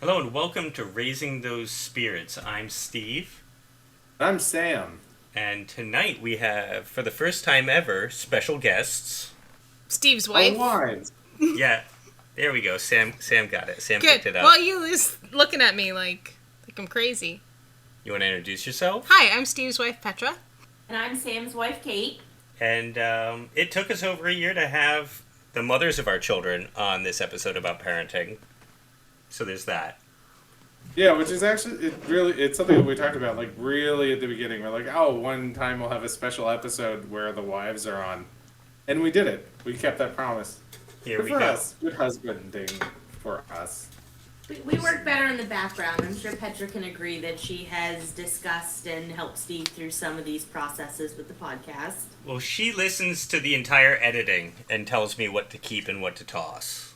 Hello and welcome to Raising Those Spirits. I'm Steve. I'm Sam. And tonight we have, for the first time ever, special guests. Steve's wife. Wines. Yeah, there we go. Sam got it. Sam Good. picked it up. Well, you was looking at me like I'm crazy. You want to introduce yourself? Hi, I'm Steve's wife, Petra. And I'm Sam's wife, Kate. And it took us over a year to have the mothers of our children on this episode about parenting. So there's that. Yeah, which is actually, it's something that we talked about, like, really at the beginning. We're like, oh, one time we'll have a special episode where the wives are on. And we did it. We kept that promise. Here Good we for go. us. Good husbanding for us. We work better in the background. I'm sure Petra can agree that she has discussed and helped Steve through some of these processes with the podcast. Well, she listens to the entire editing and tells me what to keep and what to toss.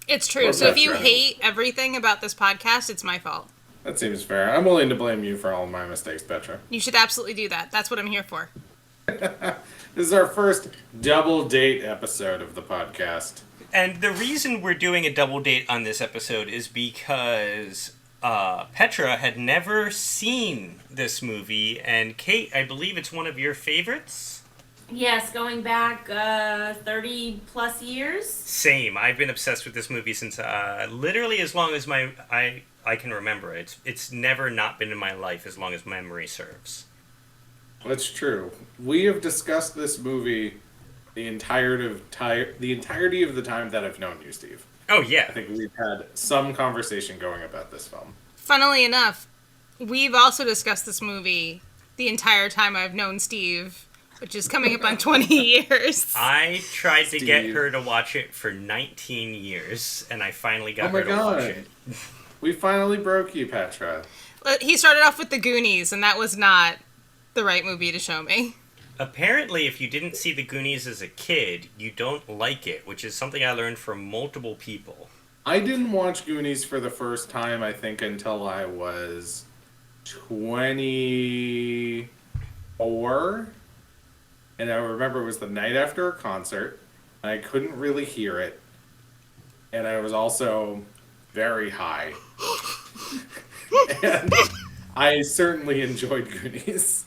It's true. Well, so if that's you right. hate everything about this podcast, it's my fault. That seems fair. I'm willing to blame you for all of my mistakes, Petra. You should absolutely do that. That's what I'm here for. This is our first double date episode of the podcast. And the reason we're doing a double date on this episode is because Petra had never seen this movie, and Kate, I believe it's one of your favorites? Yes, going back 30 plus years. Same. I've been obsessed with this movie since literally as long as I can remember. It's never not been in my life as long as memory serves. That's true. We have discussed this movie the entirety of the time that I've known you, Steve. Oh, I yeah. think we've had some conversation going about this film. Funnily enough, we've also discussed this movie the entire time I've known Steve, which is coming up on 20 years. I tried to get Steve. her to watch it for 19 years, and I finally got Oh my her to watch God. it. We finally broke you, Petra. He started off with The Goonies, and that was not the right movie to show me. Apparently, if you didn't see The Goonies as a kid, you don't like it, which is something I learned from multiple people. I didn't watch Goonies for the first time, I think, until I was 24. And I remember it was the night after a concert. And I couldn't really hear it. And I was also very high. And I certainly enjoyed Goonies.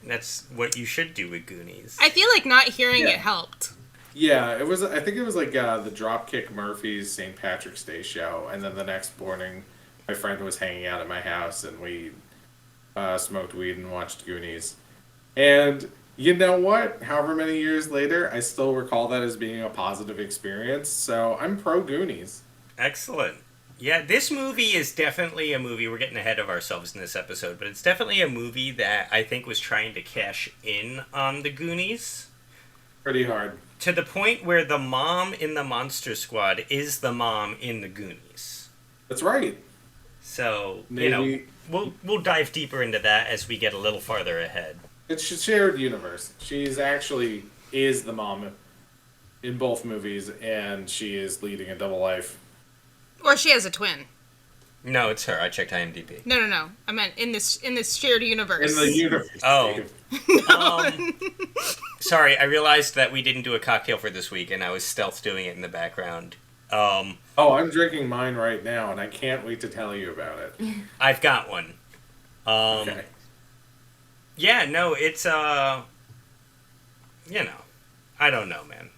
That's what you should do with Goonies. I feel like not hearing Yeah. it helped. Yeah, it was. I think it was like the Dropkick Murphys St. Patrick's Day show, and then the next morning, my friend was hanging out at my house, and we smoked weed and watched Goonies. And you know what? However many years later, I still recall that as being a positive experience. So I'm pro Goonies. Excellent. Yeah, this movie is definitely a movie, we're getting ahead of ourselves in this episode, but it's definitely a movie that I think was trying to cash in on the Goonies. Pretty hard. To the point where the mom in the Monster Squad is the mom in the Goonies. That's right. So, Maybe we'll dive deeper into that as we get a little farther ahead. it's a shared universe. She's actually is the mom in both movies, and she is leading a double life. Or she has a twin. No, it's her. I checked IMDb. No. I meant in this shared universe. In the universe. Oh. Steve. Sorry, I realized that we didn't do a cocktail for this week, and I was stealth doing it in the background. Oh, I'm drinking mine right now, and I can't wait to tell you about it. I've got one. Okay. Yeah, no, it's, I don't know, man.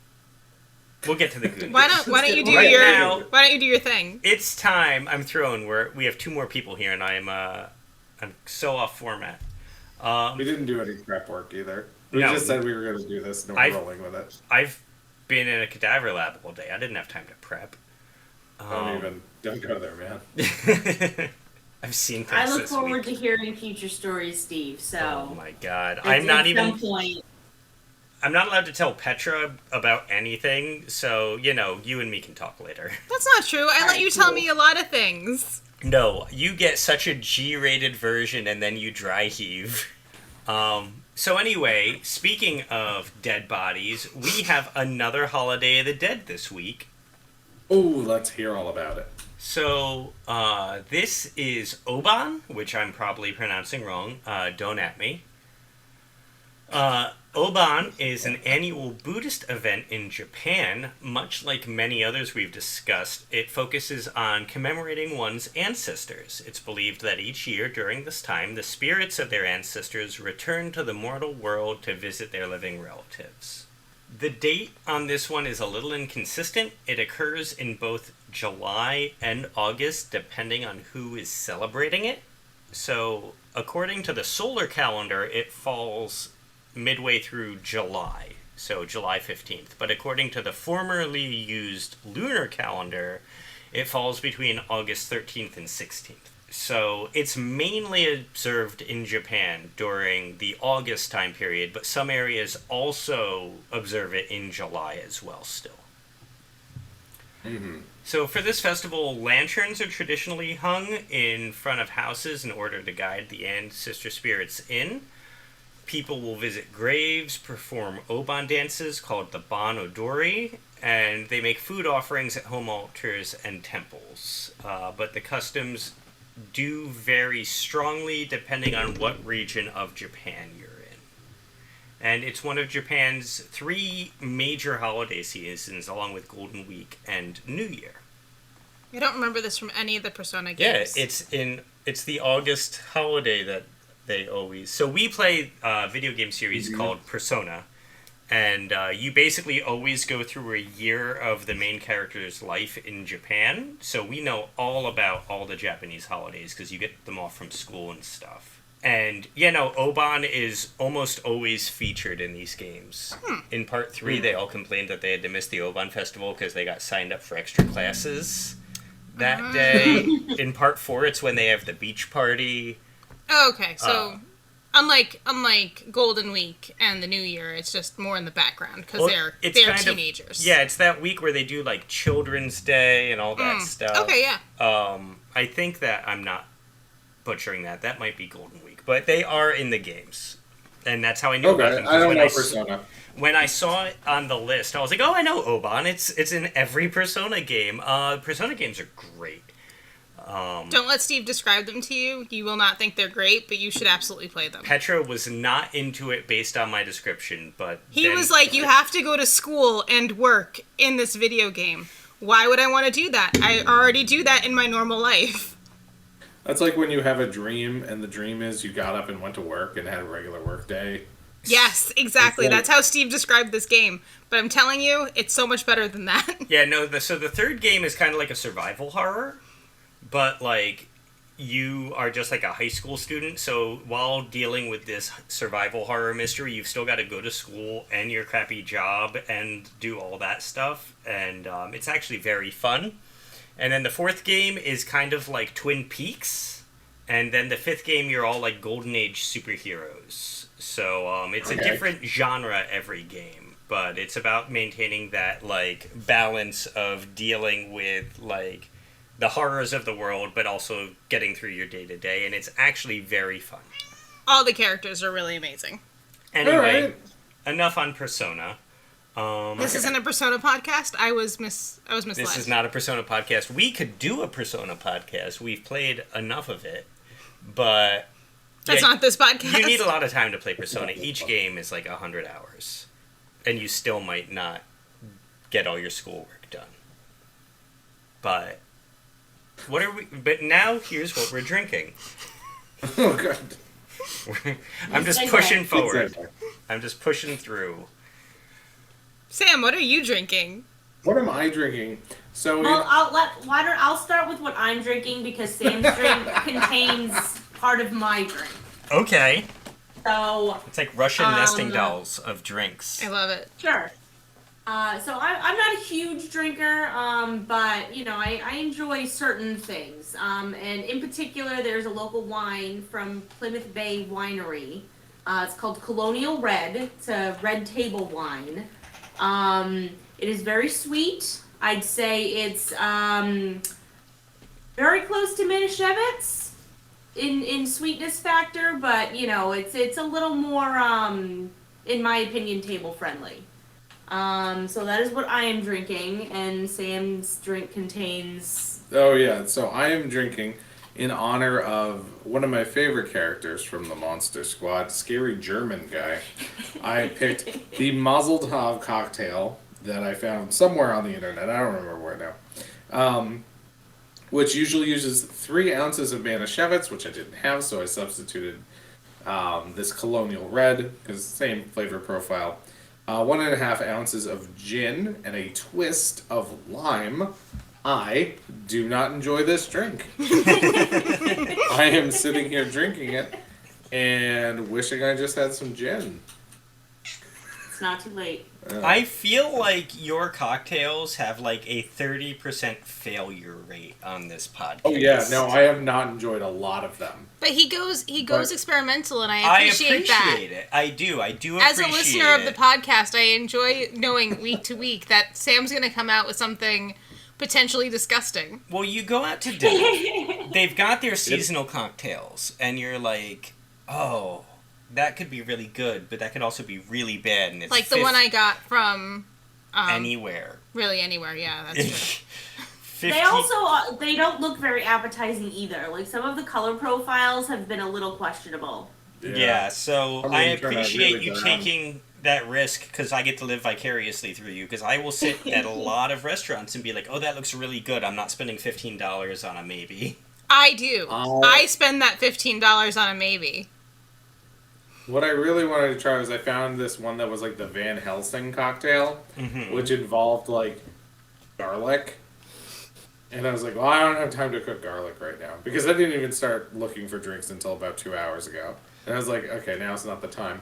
We'll get to the Goonies. Why don't you do Right your now- Why don't you do your thing? It's time. I'm throwing. We have two more people here, and I'm so off format. We didn't do any prep work either. We No. just said we were going to do this, and we're rolling with it. I've been in a cadaver lab all day. I didn't have time to prep. Don't go there, man. I've seen things I look this forward week. to hearing future stories, Steve. So Oh my god! at some point. I'm not allowed to tell Petra about anything, so you and me can talk later. That's not true. I let you tell me a lot of things. No, you get such a G-rated version, and then you dry heave. So anyway, speaking of dead bodies, we have another Holiday of the Dead this week. Oh, let's hear all about it. So, this is Oban, which I'm probably pronouncing wrong. Don't at me. Oban is an annual Buddhist event in Japan. Much like many others we've discussed, it focuses on commemorating one's ancestors. It's believed that each year during this time, the spirits of their ancestors return to the mortal world to visit their living relatives. The date on this one is a little inconsistent. It occurs in both July and August, depending on who is celebrating it. So, according to the solar calendar, it falls midway through July, so July 15th. But according to the formerly used lunar calendar, it falls between August 13th and 16th. So it's mainly observed in Japan during the August time period, but some areas also observe it in July as well still. Mm-hmm. So for this festival, lanterns are traditionally hung in front of houses in order to guide the ancestor spirits in. People will visit graves, perform oban dances called the Bon Odori, and they make food offerings at home altars and temples. But the customs do vary strongly depending on what region of Japan you're in. And it's one of Japan's 3 major holiday seasons, along with Golden Week and New Year. I don't remember this from any of the Persona games. Yeah, it's the August holiday that they always... So we play a video game series called Persona, and you basically always go through a year of the main character's life in Japan, so we know all about all the Japanese holidays, because you get them all from school and stuff. And, Oban is almost always featured in these games. In Part 3, they all complained that they had to miss the Oban Festival because they got signed up for extra classes that day. In Part 4, it's when they have the beach party. Oh, okay, so unlike Golden Week and the New Year, it's just more in the background because they're teenagers. It's that week where they do like Children's Day and all that stuff. Okay, yeah. I think that I'm not butchering that. That might be Golden Week, but they are in the games, and that's how I knew about them. I don't know Persona. When I saw it on the list, I was like, "Oh, I know Oban. It's in every Persona game." Persona games are great. Don't let Steve describe them to you. You will not think they're great, but you should absolutely play them. Petra was not into it based on my description, but... He was like, you have to go to school and work in this video game. Why would I want to do that? I already do that in my normal life. That's like when you have a dream, and the dream is you got up and went to work and had a regular work day. Yes, exactly. That's how Steve described this game. But I'm telling you, it's so much better than that. Yeah, no, so the third game is kind of like a survival horror. But, you are just like a high school student, so while dealing with this survival horror mystery, you've still got to go to school and your crappy job and do all that stuff, and it's actually very fun. And then the fourth game is kind of like Twin Peaks, and then the fifth game, you're all like Golden Age superheroes. So it's a different genre every game, but it's about maintaining that, balance of dealing with, the horrors of the world, but also getting through your day-to-day, and it's actually very fun. All the characters are really amazing. Anyway, enough on Persona. This isn't a Persona podcast? I was misled. This is not a Persona podcast. We could do a Persona podcast. We've played enough of it, but... That's not this podcast. You need a lot of time to play Persona. Each game is 100 hours, and you still might not get all your schoolwork done. But... But now, here's what we're drinking. Oh, God. I'm just pushing forward. I'm just pushing through. Sam, what are you drinking? What am I drinking? So I'll start with what I'm drinking because Sam's drink contains part of my drink. Okay. So it's like Russian nesting dolls of drinks. I love it. Sure. So I'm not a huge drinker, but, I enjoy certain things. And in particular, there's a local wine from Plymouth Bay Winery. It's called Colonial Red. It's a red table wine. It is very sweet. I'd say it's very close to Manischewitz in sweetness factor, but, it's a little more, in my opinion, table friendly. So that is what I am drinking, and Sam's drink contains... Oh, yeah. So I am drinking in honor of one of my favorite characters from the Monster Squad, Scary German Guy. I picked the Mazel Tov cocktail that I found somewhere on the internet. I don't remember where now. Which usually uses 3 ounces of Manischewitz, which I didn't have, so I substituted this Colonial Red, because same flavor profile. 1.5 ounces of gin and a twist of lime. I do not enjoy this drink. I am sitting here drinking it and wishing I just had some gin. It's not too late. I feel like your cocktails have like a 30% failure rate on this podcast. Oh yeah, no, I have not enjoyed a lot of them. But he goes experimental, and I appreciate that. It. I do appreciate As a listener of the podcast, I enjoy knowing week to week that Sam's going to come out with something potentially disgusting. Well, you go out to dinner. They've got their seasonal cocktails, and you're like, oh, that could be really good, but that could also be really bad. And it's like the one I got from Anywhere. Really, Anywhere. Yeah, that's true. They also they don't look very appetizing either. Like some of the color profiles have been a little questionable. Yeah, so I appreciate really you taking that risk because I get to live vicariously through you. Because I will sit at a lot of restaurants and be like, "Oh, that looks really good. I'm not spending $15 on a maybe." I do. I spend that $15 on a maybe. What I really wanted to try was I found this one that was like the Van Helsing cocktail, which involved like garlic. And I was like, well, I don't have time to cook garlic right now. Because I didn't even start looking for drinks until about 2 hours ago. And I was like, okay, now's not the time.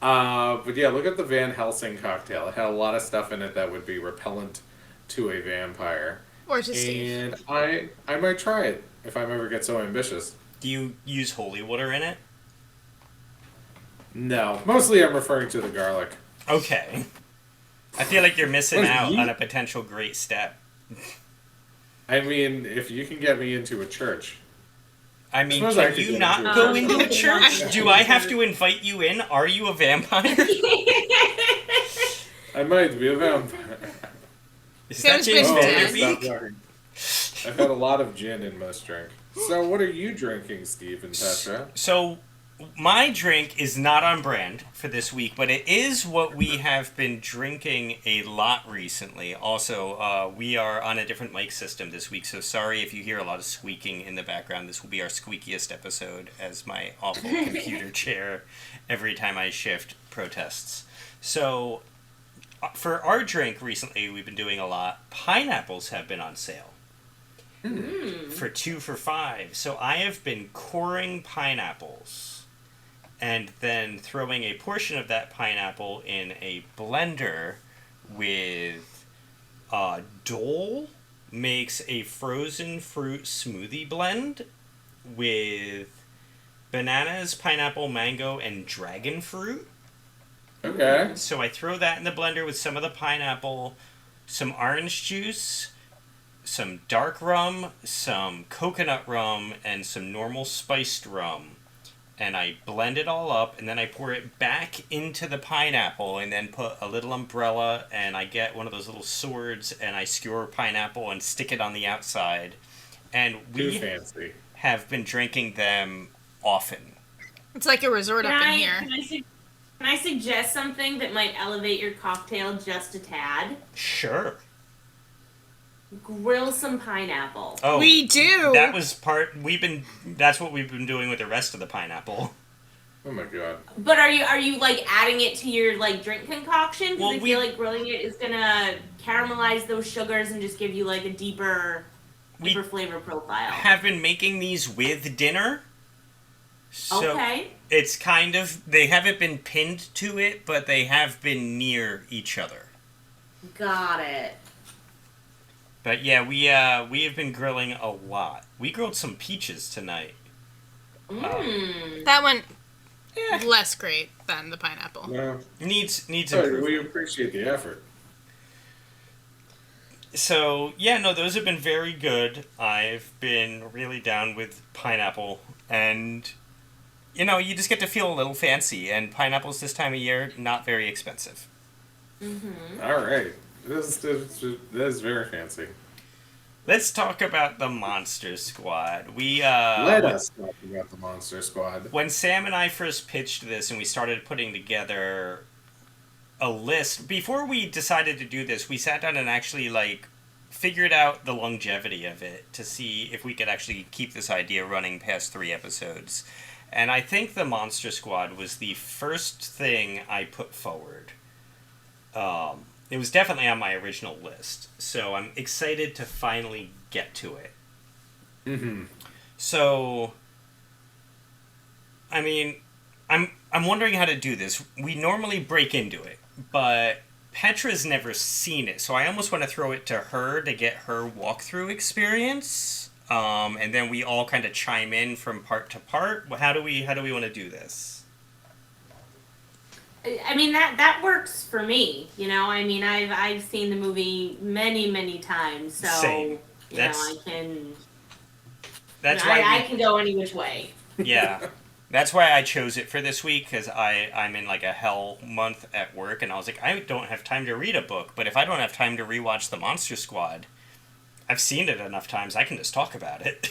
But yeah, look at the Van Helsing cocktail. It had a lot of stuff in it that would be repellent to a vampire. Or to Steve. And I might try it if I ever get so ambitious. Do you use holy water in it? No. Mostly I'm referring to the garlic. Okay. I feel like you're missing out on a potential great step. I mean, if you can get me into a church. I mean, can you not go into a church? Do I have to invite you in? Are you a vampire? I might be a vampire. Is that James Vanderbeek? I've had a lot of gin in most drink. So what are you drinking, Steve and Petra? So my drink is not on brand for this week, but it is what we have been drinking a lot recently. Also, we are on a different mic system this week, so sorry if you hear a lot of squeaking in the background. This will be our squeakiest episode as my awful computer chair every time I shift protests. So for our drink recently, we've been doing a lot. Pineapples have been on sale. For 2 for $5. So I have been coring pineapples and then throwing a portion of that pineapple in a blender with Dole makes a frozen fruit smoothie blend with bananas, pineapple, mango, and dragon fruit. Okay. So I throw that in the blender with some of the pineapple, some orange juice, some dark rum, some coconut rum, and some normal spiced rum. And I blend it all up, and then I pour it back into the pineapple, and then put a little umbrella, and I get one of those little swords, and I skewer pineapple and stick it on the outside. And we have been drinking them often. It's like a resort up in here. Can I suggest something that might elevate your cocktail just a tad? Sure. Grill some pineapple. Oh, we do. That's what we've been doing with the rest of the pineapple. Oh my god. But are you like adding it to your like drink concoction? Because Well, I feel like grilling it is gonna caramelize those sugars and just give you like a deeper flavor profile. Have been making these with dinner. So okay. It's kind of, they haven't been pinned to it, but they have been near each other. Got it. But yeah, we have been grilling a lot. We grilled some peaches tonight. That one less great than the pineapple. No. Needs improvement. We appreciate the effort. So yeah, no, those have been very good. I've been really down with pineapple, and you know, you just get to feel a little fancy. And pineapples this time of year, not very expensive. All right. That is very fancy. Let's talk about the Monster Squad. Let us talk about the Monster Squad. When Sam and I first pitched this and we started putting together a list, before we decided to do this, we sat down and actually, figured out the longevity of it to see if we could actually keep this idea running past 3 episodes. And I think the Monster Squad was the first thing I put forward. It was definitely on my original list, so I'm excited to finally get to it. Mm-hmm. So, I mean, I'm wondering how to do this. We normally break into it, but Petra's never seen it, so I almost want to throw it to her to get her walkthrough experience, and then we all kind of chime in from part to part. How do we want to do this? I mean, that works for me. I mean, I've seen the movie many times, so Same. I can. That's I can go any which way. Yeah. That's why I chose it for this week, because I'm in a hell month at work, and I was like, I don't have time to read a book, but if I don't have time to rewatch The Monster Squad, I've seen it enough times, I can just talk about it.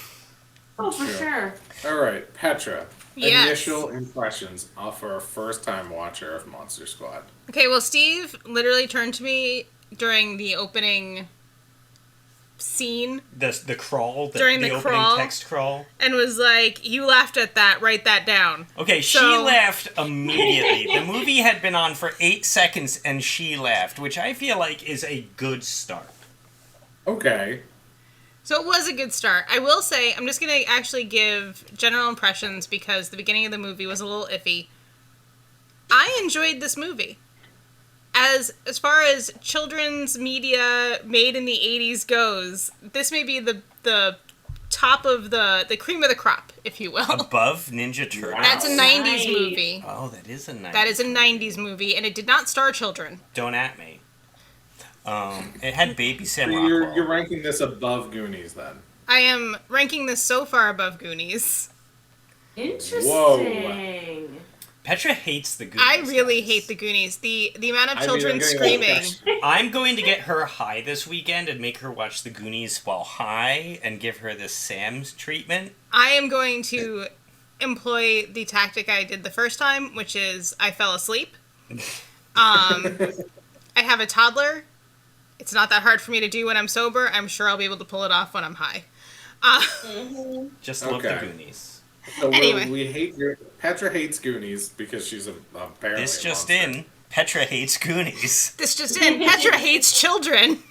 Oh, for sure. All right, Petra. Yes. Initial impressions for a first-time watcher of Monster Squad. Okay, well, Steve literally turned to me during the opening scene. The crawl, During the opening crawl. text crawl. And was like, you laughed at that, write that down. Okay, she So- laughed immediately. The movie had been on for 8 seconds, and she laughed, which I feel like is a good start. Okay. So it was a good start. I will say, I'm just going to actually give general impressions because the beginning of the movie was a little iffy. I enjoyed this movie. As far as children's media made in the 80s goes, this may be the top of the cream of the crop, if you will. Above Ninja Turtles. That's a 90s Right. movie. Oh, that is a 90s. That is a 90s movie, and it did not star children. Don't at me. It had Baby Sam So Rockwell. you're ranking this above Goonies, then? I am ranking this so far above Goonies. Interesting. Petra hates the Goonies. I really guys. hate the Goonies. The amount of I'm children getting screaming. I'm going to get her high this weekend and make her watch the Goonies while high and give her the Sam's treatment. I am going to employ the tactic I did the first time, which is I fell asleep. I have a toddler. It's not that hard for me to do when I'm sober. I'm sure I'll be able to pull it off when I'm high. Just love the Okay. Goonies. So Anyway. we hate Petra hates Goonies because she's apparently This a just monster. in. Petra hates Goonies. This just in. Petra hates children.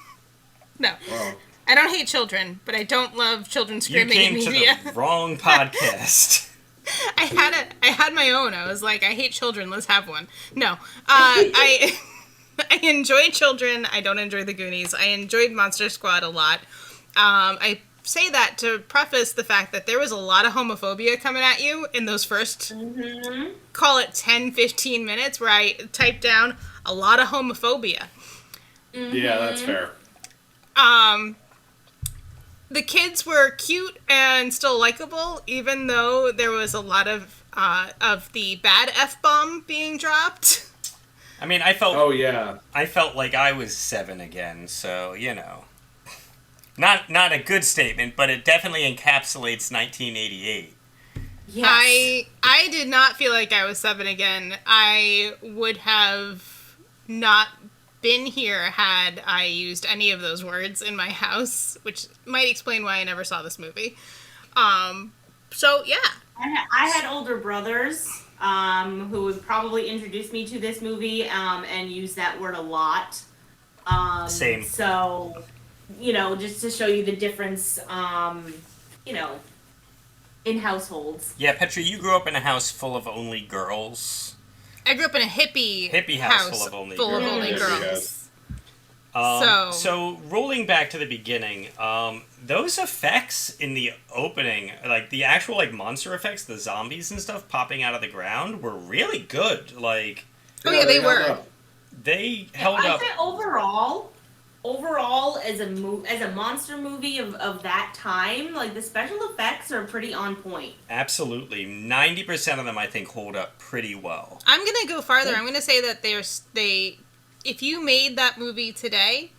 No, Well, I don't hate children, but I don't love children You screaming came in to media. the wrong podcast. I had my own. I was like, I hate children. Let's have one. No, I enjoy children. I don't enjoy the Goonies. I enjoyed Monster Squad a lot. I say that to preface the fact that there was a lot of homophobia coming at you in those first, call it 10, 15 minutes, where I typed down a lot of homophobia. yeah, that's fair. The kids were cute and still likable, even though there was a lot of the bad F-bomb being dropped. I mean, I felt Yeah. like I was 7 again, so, Not a good statement, but it definitely encapsulates 1988. Yes. I did not feel like I was 7 again. I would have not been here had I used any of those words in my house, which might explain why I never saw this movie. So, yeah. I had older brothers who would probably introduce me to this movie and use that word a lot. Same. So, just to show you the difference, in households. Yeah, Petra, you grew up in a house full of only girls. I grew up in a hippie house full of only girls. Hippie girls. house. So rolling back to the beginning, those effects in the opening, like the actual monster effects, the zombies and stuff popping out of the ground, were really good. Like, Oh, yeah, they held were. up. they held I'd up. say overall as a monster movie of that time, like the special effects are pretty on point. Absolutely, 90% of them I think hold up pretty well. I'm going to go farther. I'm going to say that if you made that movie today,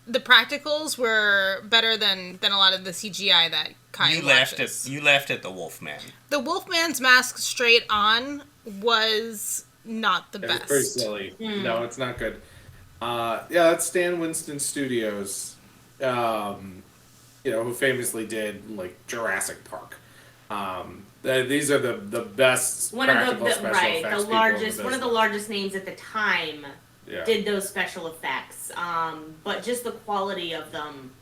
the practicals were better than a lot of the CGI that Kai watches. You laughed at the Wolfman. The Wolfman's mask straight on was not the best. It's pretty silly. No, it's not good. Yeah, that's Stan Winston Studios, who famously did like Jurassic Park. These are the best practical special effects people one of the largest names at the time did those special effects. But just the quality of them,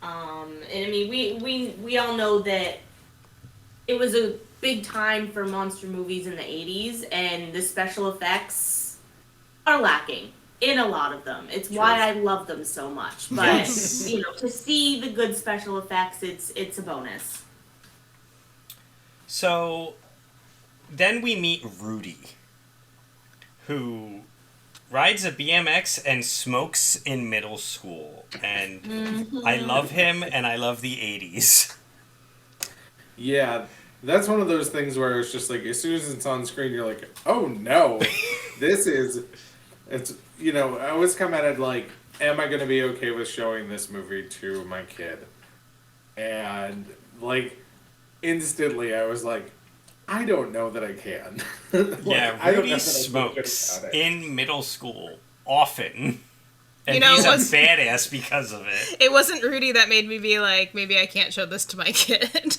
and I mean, we all know that it was a big time for monster movies in the 80s, and the special effects are lacking in a lot of them. It's why I love them so much. But to see the good special effects, it's a bonus. So then we meet Rudy, who rides a BMX and smokes in middle school. And I love him, and I love the 80s. Yeah, that's one of those things where it's just like, as soon as it's on screen, you're like, oh no, it's I always come at it like, am I going to be okay with showing this movie to my kid? And like, instantly I was like, I don't know that I can. Rudy smokes in middle school often. And he's a badass because of it. It wasn't Rudy that made me be like, maybe I can't show this to my kid.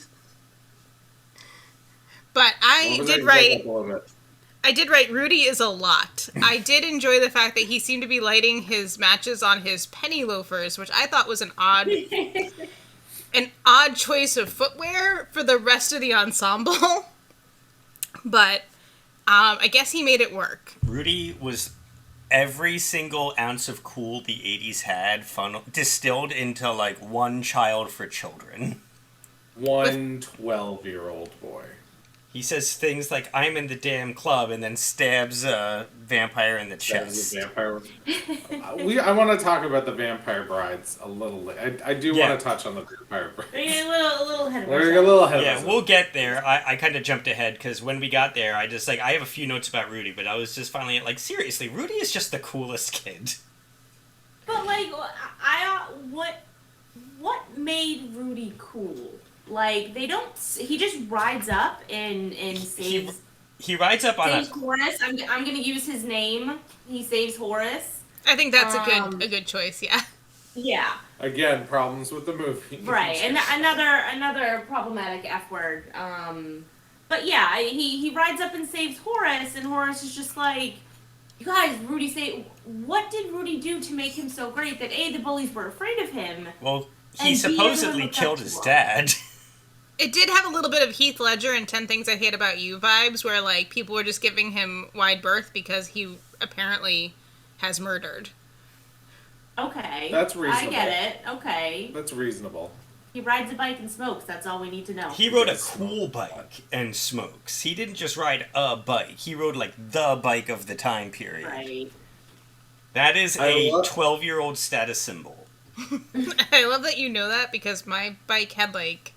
But I did write Rudy is a lot. I did enjoy the fact that he seemed to be lighting his matches on his penny loafers, which I thought was an odd choice of footwear for the rest of the ensemble. But I guess he made it work. Rudy was every single ounce of cool the 80s had distilled into like one child for children. One 12-year-old boy. He says things like, I'm in the damn club, and then stabs a vampire in the chest. I want to talk about the Vampire Brides a little. I do want to touch on the Vampire Brides. A little ahead of We're a little ahead of us. Yeah, we'll get there. I kind of jumped ahead, because when we got there, I have a few notes about Rudy, but I was just finally like, seriously, Rudy is just the coolest kid. But, like, what made Rudy cool? Like, he just rides up and saves... He rides up on saves Horace. I'm going to use his name. He saves Horace. I think that's a good choice, yeah. Yeah. Again, problems with the movie. Right, and another problematic F word. But yeah, he rides up and saves Horace, and Horace is just like, you guys, what did Rudy do to make him so great that the bullies were afraid of him? Well, he supposedly killed his dad. It did have a little bit of Heath Ledger and 10 Things I Hate About You vibes, where, like, people were just giving him wide berth because he apparently has murdered. Okay. That's reasonable. I get it. Okay. That's reasonable. He rides a bike and smokes. That's all we need to know. He rode a cool bike and smokes. He didn't just ride a bike. He rode, like, the bike of the time period. Right. That is a 12-year-old status symbol. I love that you know that, because my bike had, like,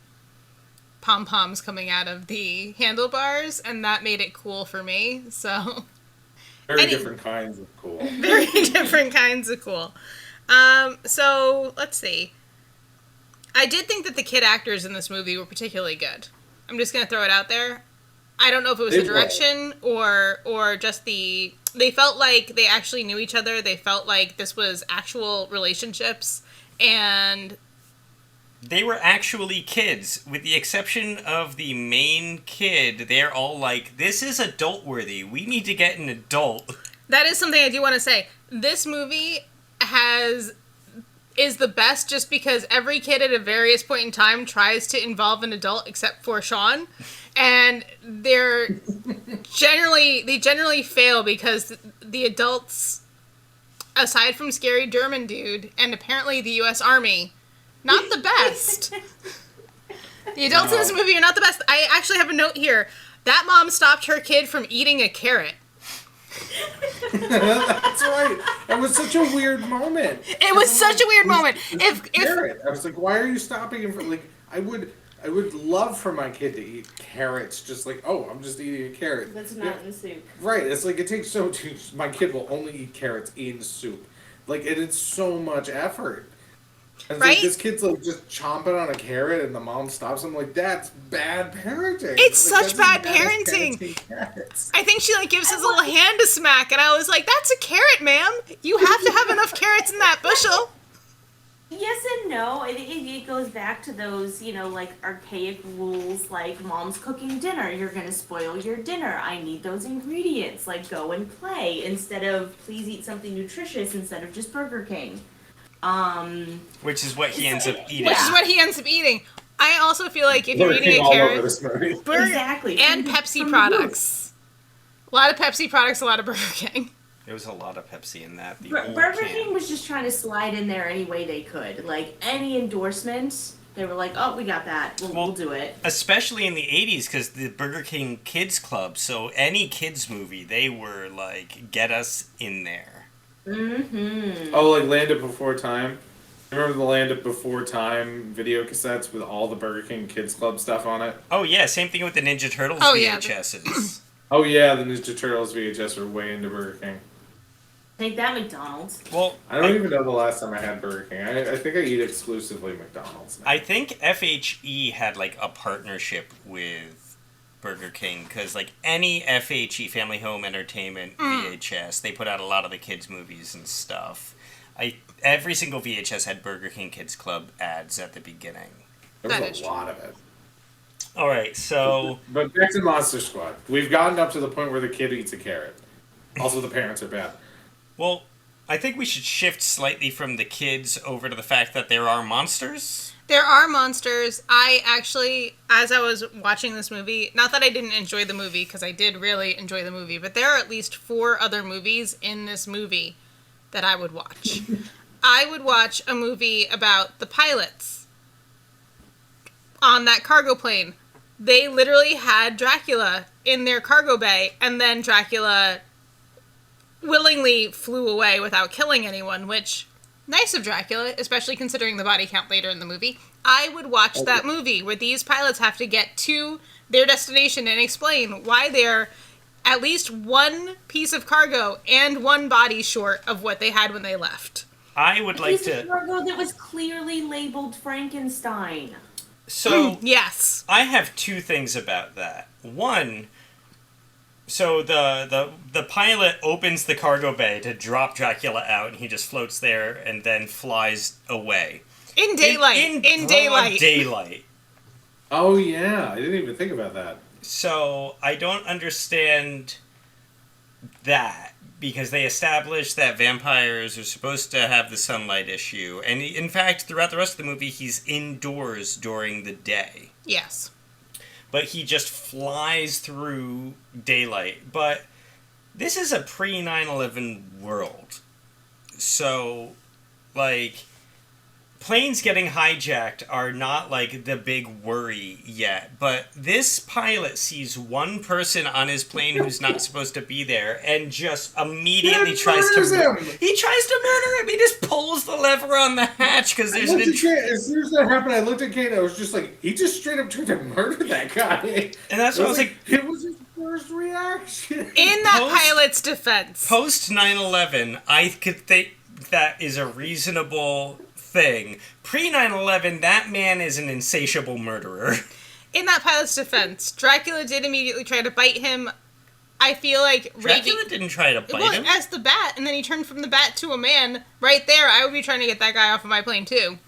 pom-poms coming out of the handlebars, and that made it cool for me, so... Very different kinds of cool. Very different kinds of cool. So, let's see. I did think that the kid actors in this movie were particularly good. I'm just going to throw it out there. I don't know if it was the direction or just the... They felt like they actually knew each other. They felt like this was actual relationships, and... They were actually kids, with the exception of the main kid. They're all like, this is adult-worthy. We need to get an adult. That is something I do want to say. This movie is the best just because every kid at a various point in time tries to involve an adult except for Sean. And they generally fail because the adults, aside from Scary German Dude and apparently the U.S. Army, not the best. The adults in this movie are not the best. I actually have a note here. That mom stopped her kid from eating a carrot. That's right. It was such a weird moment. It was such a weird moment. Carrot. I was like, why are you stopping him from, like, I would love for my kid to eat carrots, just like, oh, I'm just eating a carrot. That's not in the soup. Right. It's like, it takes my kid will only eat carrots in soup. Like, it's so much effort. And Right? like, this kid's like just chomping on a carrot, and the mom stops him like, "That's bad parenting." It's Like, such that's bad as as parenting. carrots. I think she like gives his little hand a smack, and I was like, "That's a carrot, ma'am. You have to have enough carrots in that bushel." Yes and no. It goes back to those, like archaic rules, like mom's cooking dinner. You're going to spoil your dinner. I need those ingredients. Like, go and play instead of please eat something nutritious instead of just Burger King. Which is what he ends up eating. Which is what he ends up eating. I also feel like if you're Lurking eating a all over carrot, this movie. Exactly. and From Pepsi the products. A lot of Pepsi products, a lot of Burger King. There was a lot of Pepsi in that. The old Burger can. King was just trying to slide in there any way they could. Like, any endorsement, they were like, oh, we got that. We'll do it. Especially in the 80s, because the Burger King Kids Club, so any kids movie, they were like, get us in there. Mm-hmm. Oh, like Land of Before Time? Remember the Land of Before Time video cassettes with all the Burger King Kids Club stuff on it? Oh, yeah, same thing with the Ninja Turtles Oh, yeah. VHSs. Oh yeah, the Ninja Turtles VHS are way into Burger King. Take that, McDonald's. Well, I don't even know the last time I had Burger King. I think I eat exclusively McDonald's now. I think FHE had like a partnership with Burger King, because like any FHE, Family Home Entertainment VHS, they put out a lot of the kids movies and stuff. Every single VHS had Burger King Kids Club ads at the beginning. There That was is a lot of it. All right, so But back to Monster Squad. We've gotten up to the point where the kid eats a carrot. Also, the parents are bad. well, I think we should shift slightly from the kids over to the fact that there are monsters. There are monsters. I actually, as I was watching this movie, not that I didn't enjoy the movie, because I did really enjoy the movie, but there are at least 4 other movies in this movie that I would watch. I would watch a movie about the pilots on that cargo plane. They literally had Dracula in their cargo bay, and then Dracula willingly flew away without killing anyone, which, nice of Dracula, especially considering the body count later in the movie. I would watch that movie where these pilots have to get to their destination and explain why they're at least one piece of cargo and one body short of what they had when they left. I would like Piece of to. cargo that was clearly labeled Frankenstein. So Yes. I have 2 things about that. One, so the pilot opens the cargo bay to drop Dracula out, and he just floats there and then flies away. In daylight. In broad daylight. daylight. Oh yeah, I didn't even think about that. So I don't understand that, because they established that vampires are supposed to have the sunlight issue, and in fact, throughout the rest of the movie, he's indoors during the day. Yes. But he just flies through daylight. But this is a pre 9/11 world. So, like, planes getting hijacked are not, like, the big worry yet. But this pilot sees one person on his plane who's not supposed to be there and just immediately tries to... him! He tries to murder him! He just pulls the lever on the hatch because there's an... As soon as that happened, I looked at Kate and I was just like, he just straight up tried to murder that guy. And that's what I was like... It was his first reaction. In that Post- pilot's defense. Post 9/11, I could think that is a reasonable thing. Pre 9/11, that man is an insatiable murderer. In that pilot's defense, Dracula did immediately try to bite him. I feel like Dracula didn't try to bite him. as the bat, and then he turned from the bat to a man. Right there, I would be trying to get that guy off of my plane too.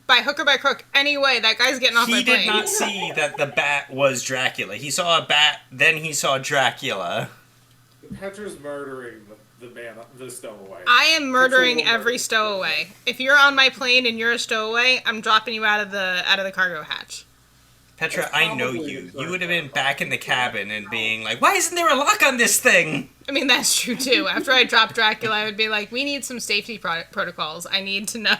By hook or by crook, anyway, that guy's getting off my He plane. did not see that the bat was Dracula. He saw a bat, then he saw Dracula. Petra's murdering the stowaway. I am murdering That's a little every murder. stowaway. If you're on my plane and you're a stowaway, I'm dropping you out of the cargo hatch. Petra, That's I know probably you. the You third would have been one. back in the cabin and being like, why isn't there a lock on this thing? I mean, that's true too. After I drop Dracula, I would be like, we need some safety protocols. I need to know.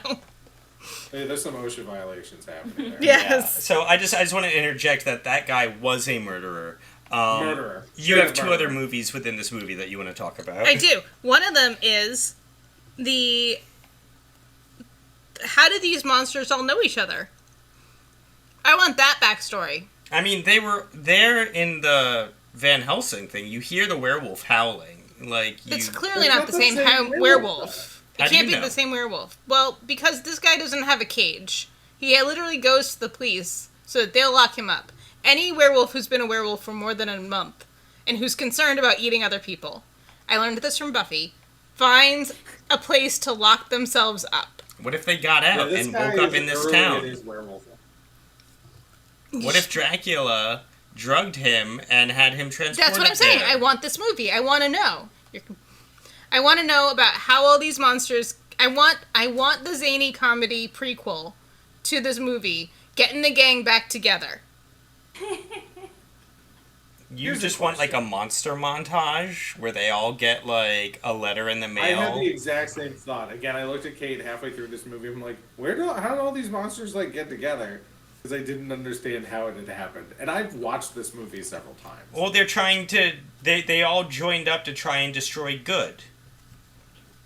Hey, there's some OSHA violations happening there. Yes. So I just want to interject that guy was a murderer. Murderer. You Yes, have 2 murderer. other movies within this movie that you want to talk about. I do. One of them is how did these monsters all know each other? I want that backstory. I mean, they were there in the Van Helsing thing. You hear the werewolf howling. Like, It's you... clearly It's not not the the same same werewolf. werewolf. How It do can't you be know? the same werewolf. Well, because this guy doesn't have a cage. He literally goes to the police so that they'll lock him up. Any werewolf who's been a werewolf for more than a month and who's concerned about eating other people, I learned this from Buffy, finds a place to lock themselves up. What if they got out this and guy woke up is in this early town? in his werewolf. What if Dracula drugged him and had him transported That's what I'm saying. there? I want this movie. I want to know. I want to know about how all these monsters. I want the zany comedy prequel to this movie, getting the gang back together. You Here's just a want like a question. monster montage where they all get like a letter in the I had mail. the exact same thought. Again, I looked at Kate halfway through this movie. I'm like, how do all these monsters like get together? Because I didn't understand how it had happened. And I've watched this movie several times. Well, they're trying to. They all joined up to try and destroy good.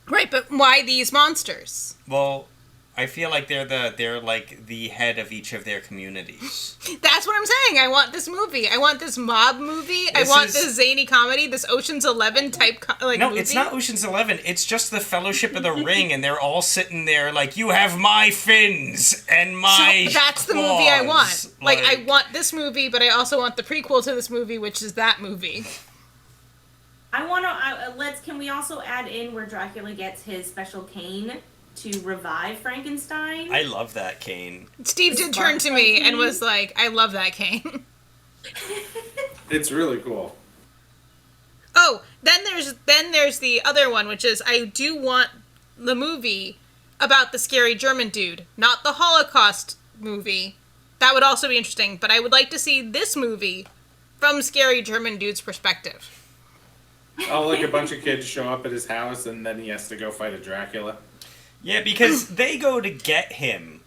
Right, but why these monsters? Well, I feel like they're like the head of each of their communities. That's what I'm saying. I want this movie. I want this mob movie. I This want is- this zany comedy. This Ocean's 11 type No, movie. it's not Ocean's 11. It's just the Fellowship of the Ring, and they're all sitting there like, you have my fins and my So that's the movie I want. claws." Like, I want this movie, but I also want the prequel to this movie, which is that movie. I want to can we also add in where Dracula gets his special cane to revive Frankenstein? I love that, Kane. Steve did turn to me and was like, I love that cane. It's really cool. Oh, then there's the other one, which is I do want the movie about the scary German dude, not the Holocaust movie. That would also be interesting, but I would like to see this movie from scary German dude's perspective. Oh, like a bunch of kids show up at his house and then he has to go fight a Dracula. Yeah, because they go to get him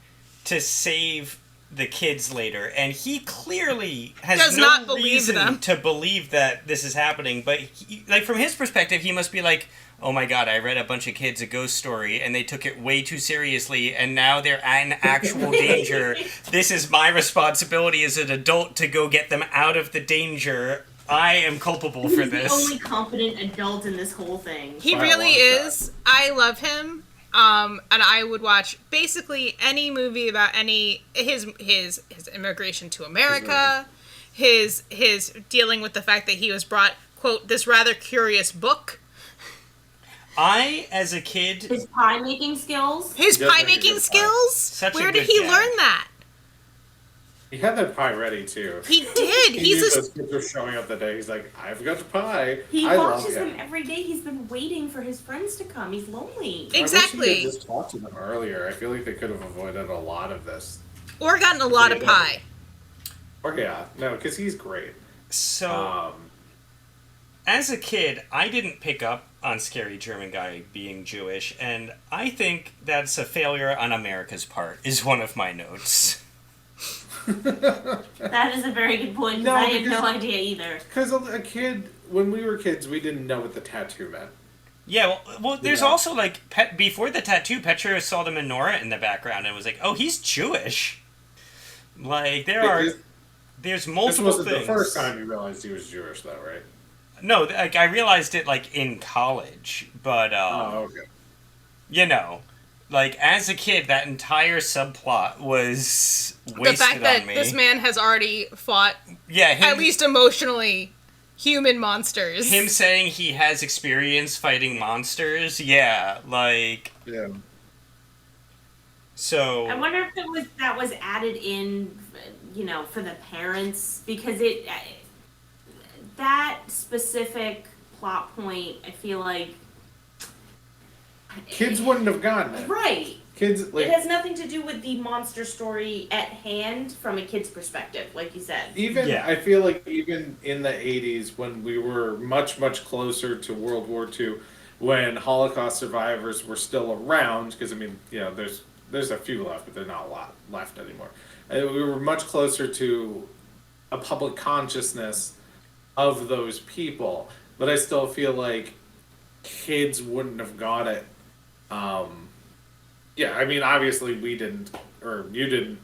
to save the kids later, and he clearly has Does no not believe reason them. to believe that this is happening. But like from his perspective, he must be like, "Oh my god, I read a bunch of kids a ghost story, and they took it way too seriously, and now they're in actual danger. This is my responsibility as an adult to go get them out of the danger. I am culpable for He's the this." only competent adult in this whole thing. He By a really long is. I love him. And I would watch basically any movie about his immigration to America, his dealing with the fact that he was brought, quote, this rather curious book. I, as a kid, His pie making skills. His He does pie make a making good pie. skills? Such a Where did good he dad. learn that? He had that pie ready too. He did. He He's knew a those kids were showing up that day. He's like, I've got the pie. He I love watches him. them every day. He's been waiting for his friends to come. He's lonely. I wish Exactly. he had just talked to them earlier. I feel like they could have avoided a lot of this. or gotten a lot of Yeah. pie. Or yeah, no, because he's great. so... As a kid, I didn't pick up on Scary German Guy being Jewish, and I think that's a failure on America's part, is one of my notes. That is a very good point. 'Cause No, I had because- no idea either. Because a kid, when we were kids, we didn't know what the tattoo meant. Yeah, well there's Yeah. also, like, before the tattoo, Petra saw the menorah in the background and was like, oh, he's Jewish. Like, there's This multiple wasn't things. the first time you realized he was Jewish, though, right? No, like, I realized it, like, in college, but, Oh, okay. you know, like, as a kid, that entire subplot was wasted The fact that on me. this man has already fought, Yeah, him, at least emotionally, human monsters. him saying he has experience fighting monsters, yeah, like, Yeah. so... I wonder if that was added in, for the parents, because that specific plot point, I feel like Kids wouldn't have gotten it. right. Kids, like, It has nothing to do with the monster story at hand from a kid's perspective, like you said. even, Yeah. I feel like even in the 80s, when we were much, much closer to World War II, when Holocaust survivors were still around, because, I mean, there's a few left, but there's not a lot left anymore. We were much closer to a public consciousness of those people, but I still feel like kids wouldn't have got it. Yeah, I mean, obviously we didn't, or you didn't.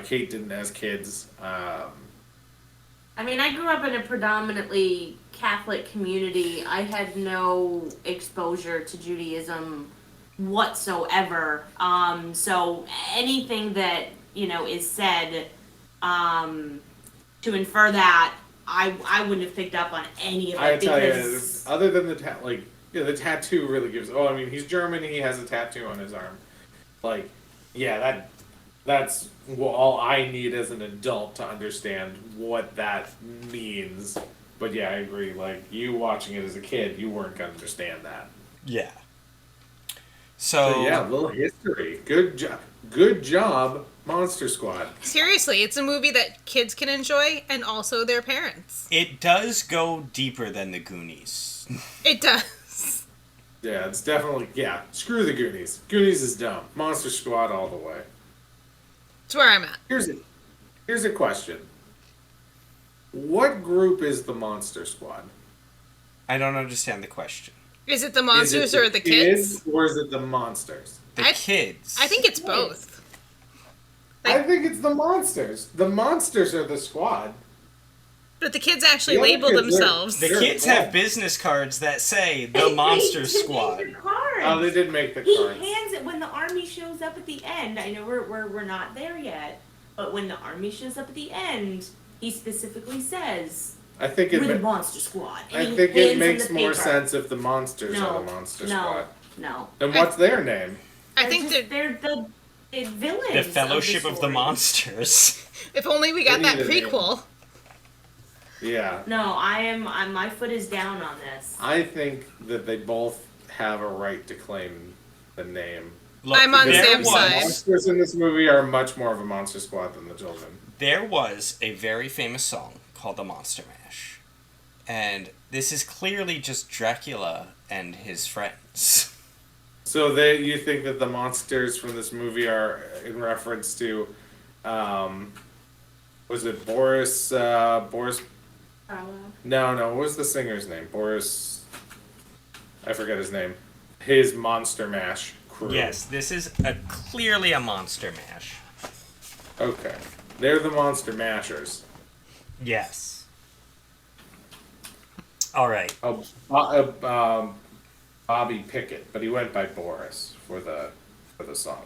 Kate didn't as kids. I mean, I grew up in a predominantly Catholic community. I had no exposure to Judaism whatsoever. So anything that, is said to infer that, I wouldn't have picked up on any of it. I tell you, because other than the tattoo really gives. Oh, I mean, he's German. He has a tattoo on his arm. Like, yeah, that's all I need as an adult to understand what that means. But yeah, I agree. Like, you watching it as a kid, you weren't gonna understand that. Yeah. So yeah, a little history. Good job, Monster Squad. Seriously, it's a movie that kids can enjoy and also their parents. It does go deeper than the Goonies. It does. Yeah, it's definitely, screw the Goonies. Goonies is dumb. Monster Squad all the way. It's where I'm at. Here's a question. What group is the Monster Squad? I don't understand the question. Is it the monsters or the kids? Or is it the monsters? The kids. I think it's both. I think it's the monsters. The monsters are the squad. But the kids actually The other label kids themselves. The kids have business cards that say the Monster Squad. The cards. Oh, they did make the He cards. hands it when the army shows up at the end. I know we're not there yet, but when the army shows up at the end, he specifically says, I think "We're the Monster Squad." And I he think hands it him makes the more paper. sense if the monsters are the Monster Squad. No. Then what's their name? I think they're the villains. The Fellowship of the story. Monsters. if only we got They that need a name. prequel. Yeah. No, I'm my foot is down on this. I think that they both have a right to claim the name. Look, I'm on there Sam's was, side. Monsters in this movie are much more of a Monster Squad than the children. There was a very famous song called the Monster Mash. And this is clearly just Dracula and his friends. So you think that the monsters from this movie are in reference to, was it Boris? Boris? No. What was the singer's name? Boris. I forget his name. His Monster Mash crew. Yes, this is clearly a Monster Mash. Okay, they're the Monster Mashers. Yes. All right. Bobby Pickett, but he went by Boris for the song.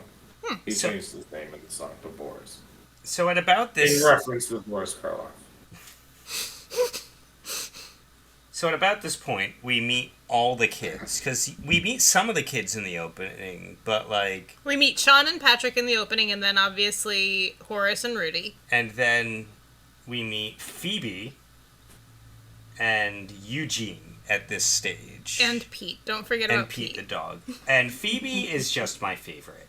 He changed his name in the song to Boris. So at about this... In reference to Boris Karloff. So at about this point, we meet all the kids. Because we meet some of the kids in the opening, but like... We meet Sean and Patrick in the opening, and then obviously Horace and Rudy. And then we meet Phoebe and Eugene at this stage. And Pete. Don't forget about Pete Pete. the dog. And Phoebe is just my favorite.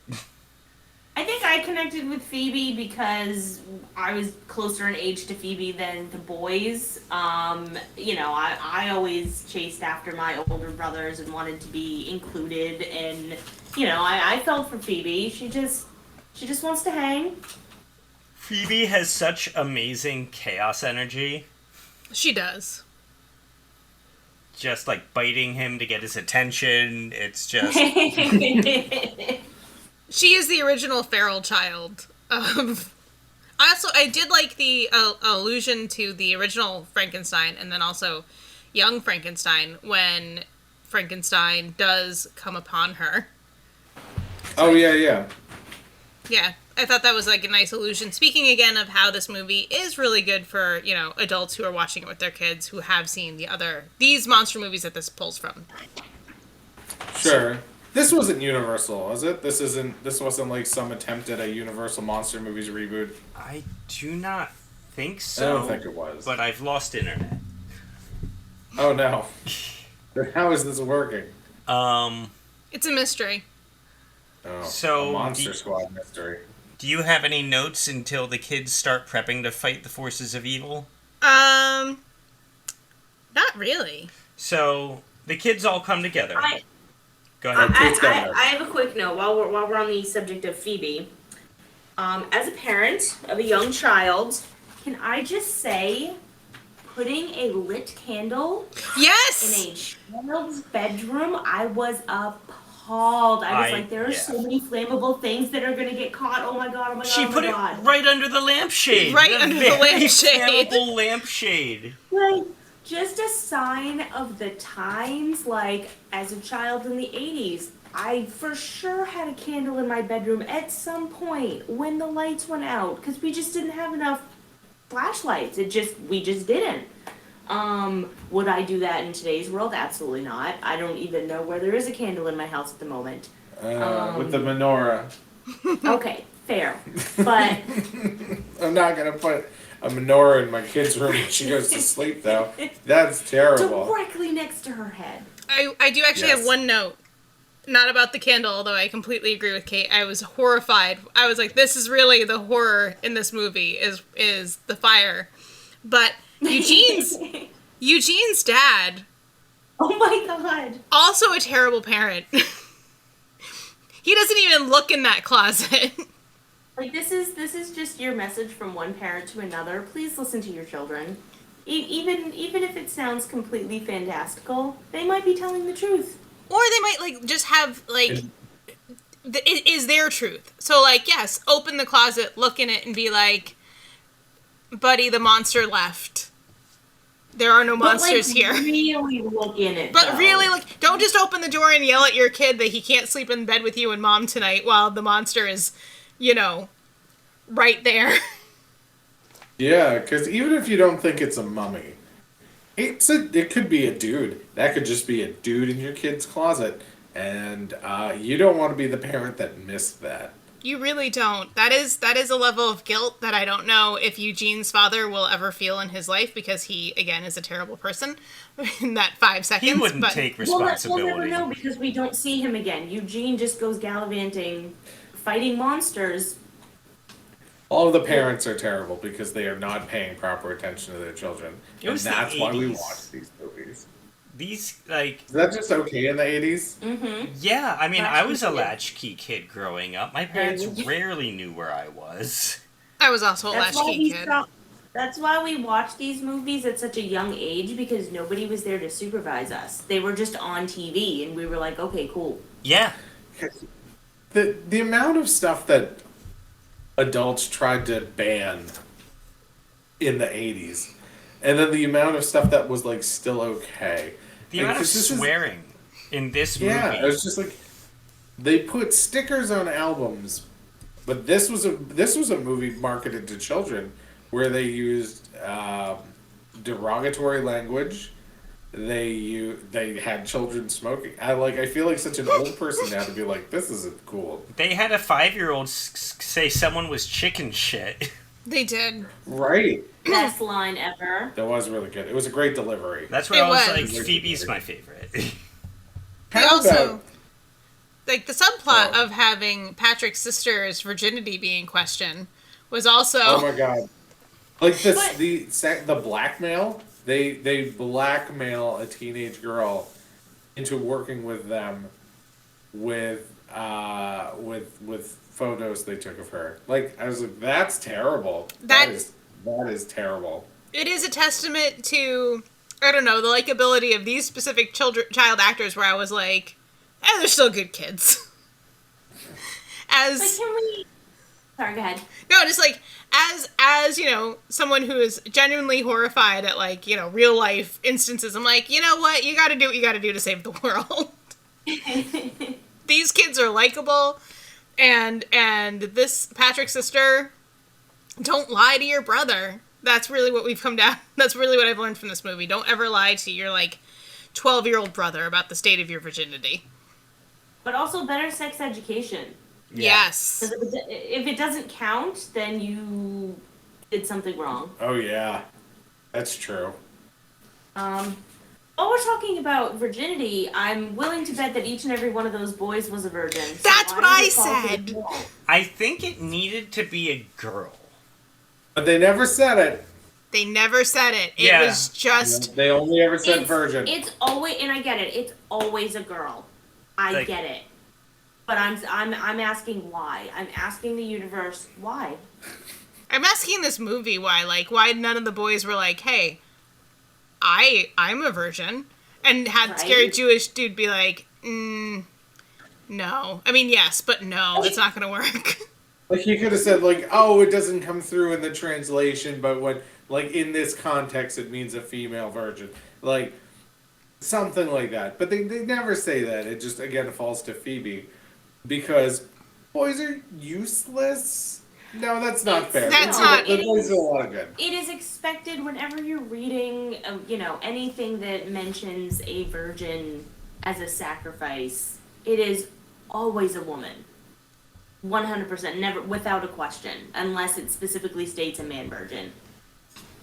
I think I connected with Phoebe because I was closer in age to Phoebe than the boys. I always chased after my older brothers and wanted to be included, and I felt for Phoebe. She just wants to hang. Phoebe has such amazing chaos energy. She does. Just like biting him to get his attention. It's just... She is the original feral child. I did like the allusion to the original Frankenstein, and then also young Frankenstein, when Frankenstein does come upon her. Oh, yeah. Yeah, I thought that was like a nice allusion. Speaking again of how this movie is really good for, adults who are watching it with their kids who have seen these monster movies that this pulls from. Sure. This wasn't Universal, was it? This wasn't like some attempt at a Universal Monster Movies reboot. I do not think so. I don't think it was. But I've lost internet. Oh no. How is this working? It's a mystery. Oh, So, a Monster Squad mystery. Do you have any notes until the kids start prepping to fight the forces of evil? Not really. So, the kids all come together. Go ahead. I have a quick note while we're on the subject of Phoebe. As a parent of a young child, can I just say, putting a lit candle Yes! in a child's bedroom, I was appalled. I was like, there are so many flammable things that are gonna get caught. Oh my god! She put it God. right under the lampshade. Right under the lampshade. Terrible lampshade. Like, just a sign of the times, like, as a child in the 80s, I for sure had a candle in my bedroom at some point when the lights went out because we just didn't have enough flashlights. We just didn't. Would I do that in today's world? Absolutely not. I don't even know where there is a candle in my house at the moment. With the menorah. Okay, fair. But I'm not gonna put a menorah in my kid's room when she goes to sleep, though. That's terrible. directly next to her head. I do actually have one note. Not about the candle, although I completely agree with Kate. I was horrified. I was like, this is really the horror in this movie is the fire. But Eugene's dad, Oh my god. also a terrible parent. He doesn't even look in that closet. Like this is just your message from one parent to another. Please listen to your children. Even if it sounds completely fantastical, they might be telling the truth. Or they might, like, just have, like, it is their truth. So, like, yes, open the closet, look in it, and be like, buddy, the monster left. There are no monsters here. Really look in it. But though. really, like, don't just open the door and yell at your kid that he can't sleep in bed with you and mom tonight while the monster is, you know, right there. Yeah, because even if you don't think it's a mummy, it could be a dude. That could just be a dude in your kid's closet, and you don't want to be the parent that missed that. You really don't. That is a level of guilt that I don't know if Eugene's father will ever feel in his life because he, again, is a terrible person in that 5 seconds. He wouldn't take responsibility. We'll never know because we don't see him again. Eugene just goes gallivanting, fighting monsters. All of the parents are terrible because they are not paying proper attention to their children. And that's why we watch these movies. These, like... Is that just okay in the 80s? Mm-hmm. Yeah, I mean, I was a kid. latchkey kid growing up. My parents rarely knew where I was. I was also a latchkey kid. That's why we watch these movies at such a young age because nobody was there to supervise us. They were just on TV and we were like, okay, cool. Yeah. The amount of stuff that adults tried to ban in the 80s, and then the amount of stuff that was like still okay. The amount of swearing in this movie. Yeah, it was just like they put stickers on albums, but this was a movie marketed to children where they used derogatory language. They had children smoking. I feel like such an old person now to be like, this isn't cool. They had a 5-year-old say someone was chicken shit. They did. Right. Best line ever. That was really good. It was a great delivery. That's where I was was. like, Phoebe's my favorite. They How also, about- like, the subplot of having Patrick's sister's virginity being questioned was also... Oh my god. Like the blackmail, they blackmail a teenage girl into working with them with photos they took of her. Like, I was like, that's terrible. That is terrible. It is a testament to, I don't know, the likability of these specific child actors where I was like, they're still good kids. Like, can we... Sorry, go ahead. No, just like, as, you know, someone who is genuinely horrified at, like, you know, real life instances, I'm like, you know what, you gotta do what you gotta do to save the world. These kids are likable, and this Patrick's sister, don't lie to your brother. That's really what we've come down. That's really what I've learned from this movie. Don't ever lie to your, like, 12-year-old brother about the state of your virginity. But also better sex education. Yeah. Yes. Because if it doesn't count, then you did something wrong. Oh yeah. That's true. While we're talking about virginity, I'm willing to bet that each and every one of those boys was a virgin. So That's what I would call said. it wrong. I think it needed to be a girl. But they never said it. They never said it. It Yeah. was just... They only ever said virgin. It's always, and I get it. It's always a girl. I get it. But I'm asking why. I'm asking the universe why. I'm asking this movie why. Like, why none of the boys were like, hey, I'm a virgin. And had scary Jewish dude be like, no. I mean, yes, but no, it's not going to work. Like, he could have said, like, oh, it doesn't come through in the translation, but when, like, in this context, it means a female virgin. Like, Something like that. But they never say that. It just, again, falls to Phoebe. Because boys are useless? No, that's not fair. That's not- The boys do a lot of good. It is expected whenever you're reading, anything that mentions a virgin as a sacrifice, it is always a woman. 100%, never, without a question, unless it specifically states a man virgin.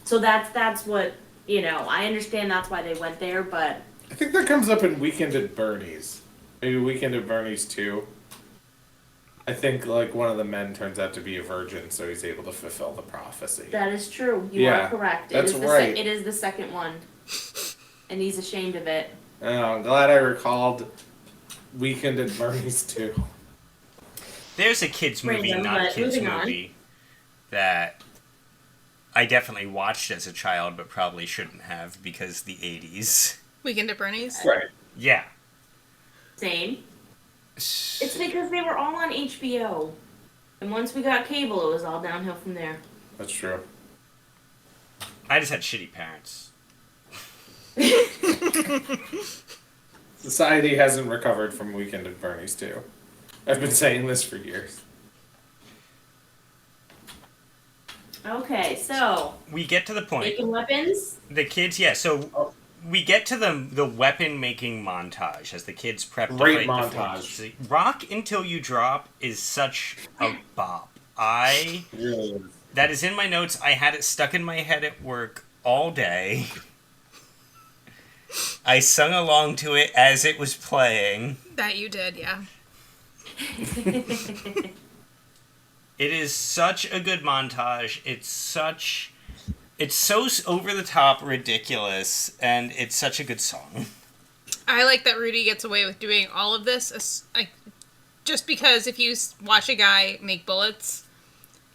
So that's what, I understand that's why they went there, but... I think that comes up in Weekend at Bernie's. Maybe Weekend at Bernie's 2. I think, like, one of the men turns out to be a virgin, so he's able to fulfill the prophecy. That is true. You Yeah, are correct. that's it is right. It is the second one. And he's ashamed of it. Oh, I'm glad I recalled Weekend at Bernie's 2. There's a kids movie, Random, not but kids moving on. movie, that I definitely watched as a child, but probably shouldn't have because the 80s. Weekend at Bernie's. Right. Yeah. Same. It's because they were all on HBO. And once we got cable, it was all downhill from there. That's true. I just had shitty parents. Society hasn't recovered from Weekend at Bernie's 2. I've been saying this for years. Okay, so We get to the point. making weapons. The kids, yeah, so we get to the weapon making montage as the kids prep to Great fight the montage. forces. Rock Until You Drop is such a bop. It really is. That is in my notes. I had it stuck in my head at work all day. I sung along to it as it was playing. That you did, yeah. It is such a good montage. It's so over the top ridiculous, and it's such a good song. I like that Rudy gets away with doing all of this, just because if you watch a guy make bullets,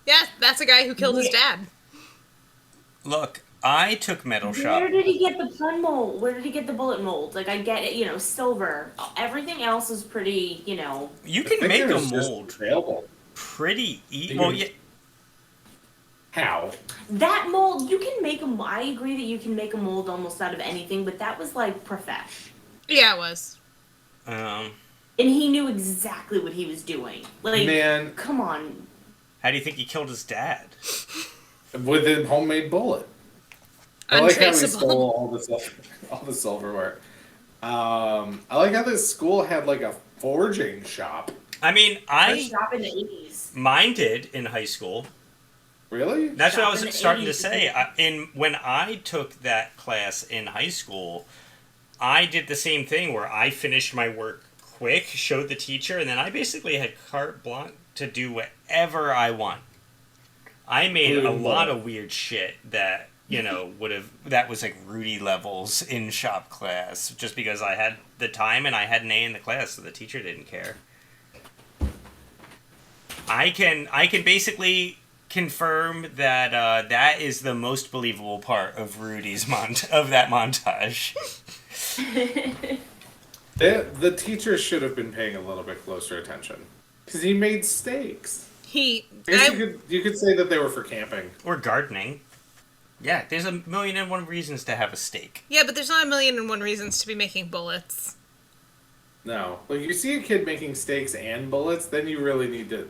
yeah, that's a guy who killed his dad. Look, I took metal shop. Where did he get the pun mold? Where did he get the bullet mold? Like, I get it, silver. Everything else is pretty, You I can think make it a was just mold available. pretty easy. You Well, can- yeah, How? That mold, you can make a... I agree that you can make a mold almost out of anything, but that was, like, profesh. Yeah, it was. And he knew exactly what he was doing. Like, Man, come on. how do you think he killed his dad? with a homemade bullet. I like how he Untraceable. stole all the silverware. I like how this school had like a forging shop. I mean, I shop in the 80s. mine did in high school. Really? That's what I Shop was in the starting to 80s. say. When I took that class in high school, I did the same thing where I finished my work quick, showed the teacher, and then I basically had carte blanche to do whatever I want. I made a lot of weird shit that, that was like Rudy levels in shop class, just because I had the time and I had an A in the class, so the teacher didn't care. I can basically confirm that that is the most believable part of Rudy's of that montage. The teacher should have been paying a little bit closer attention because he made steaks. I guess you could say that they were for camping. Or gardening. Yeah, there's 1,000,001 reasons to have a steak. Yeah, but there's not 1,000,001 reasons to be making bullets. No, like you see a kid making steaks and bullets, then you really need to.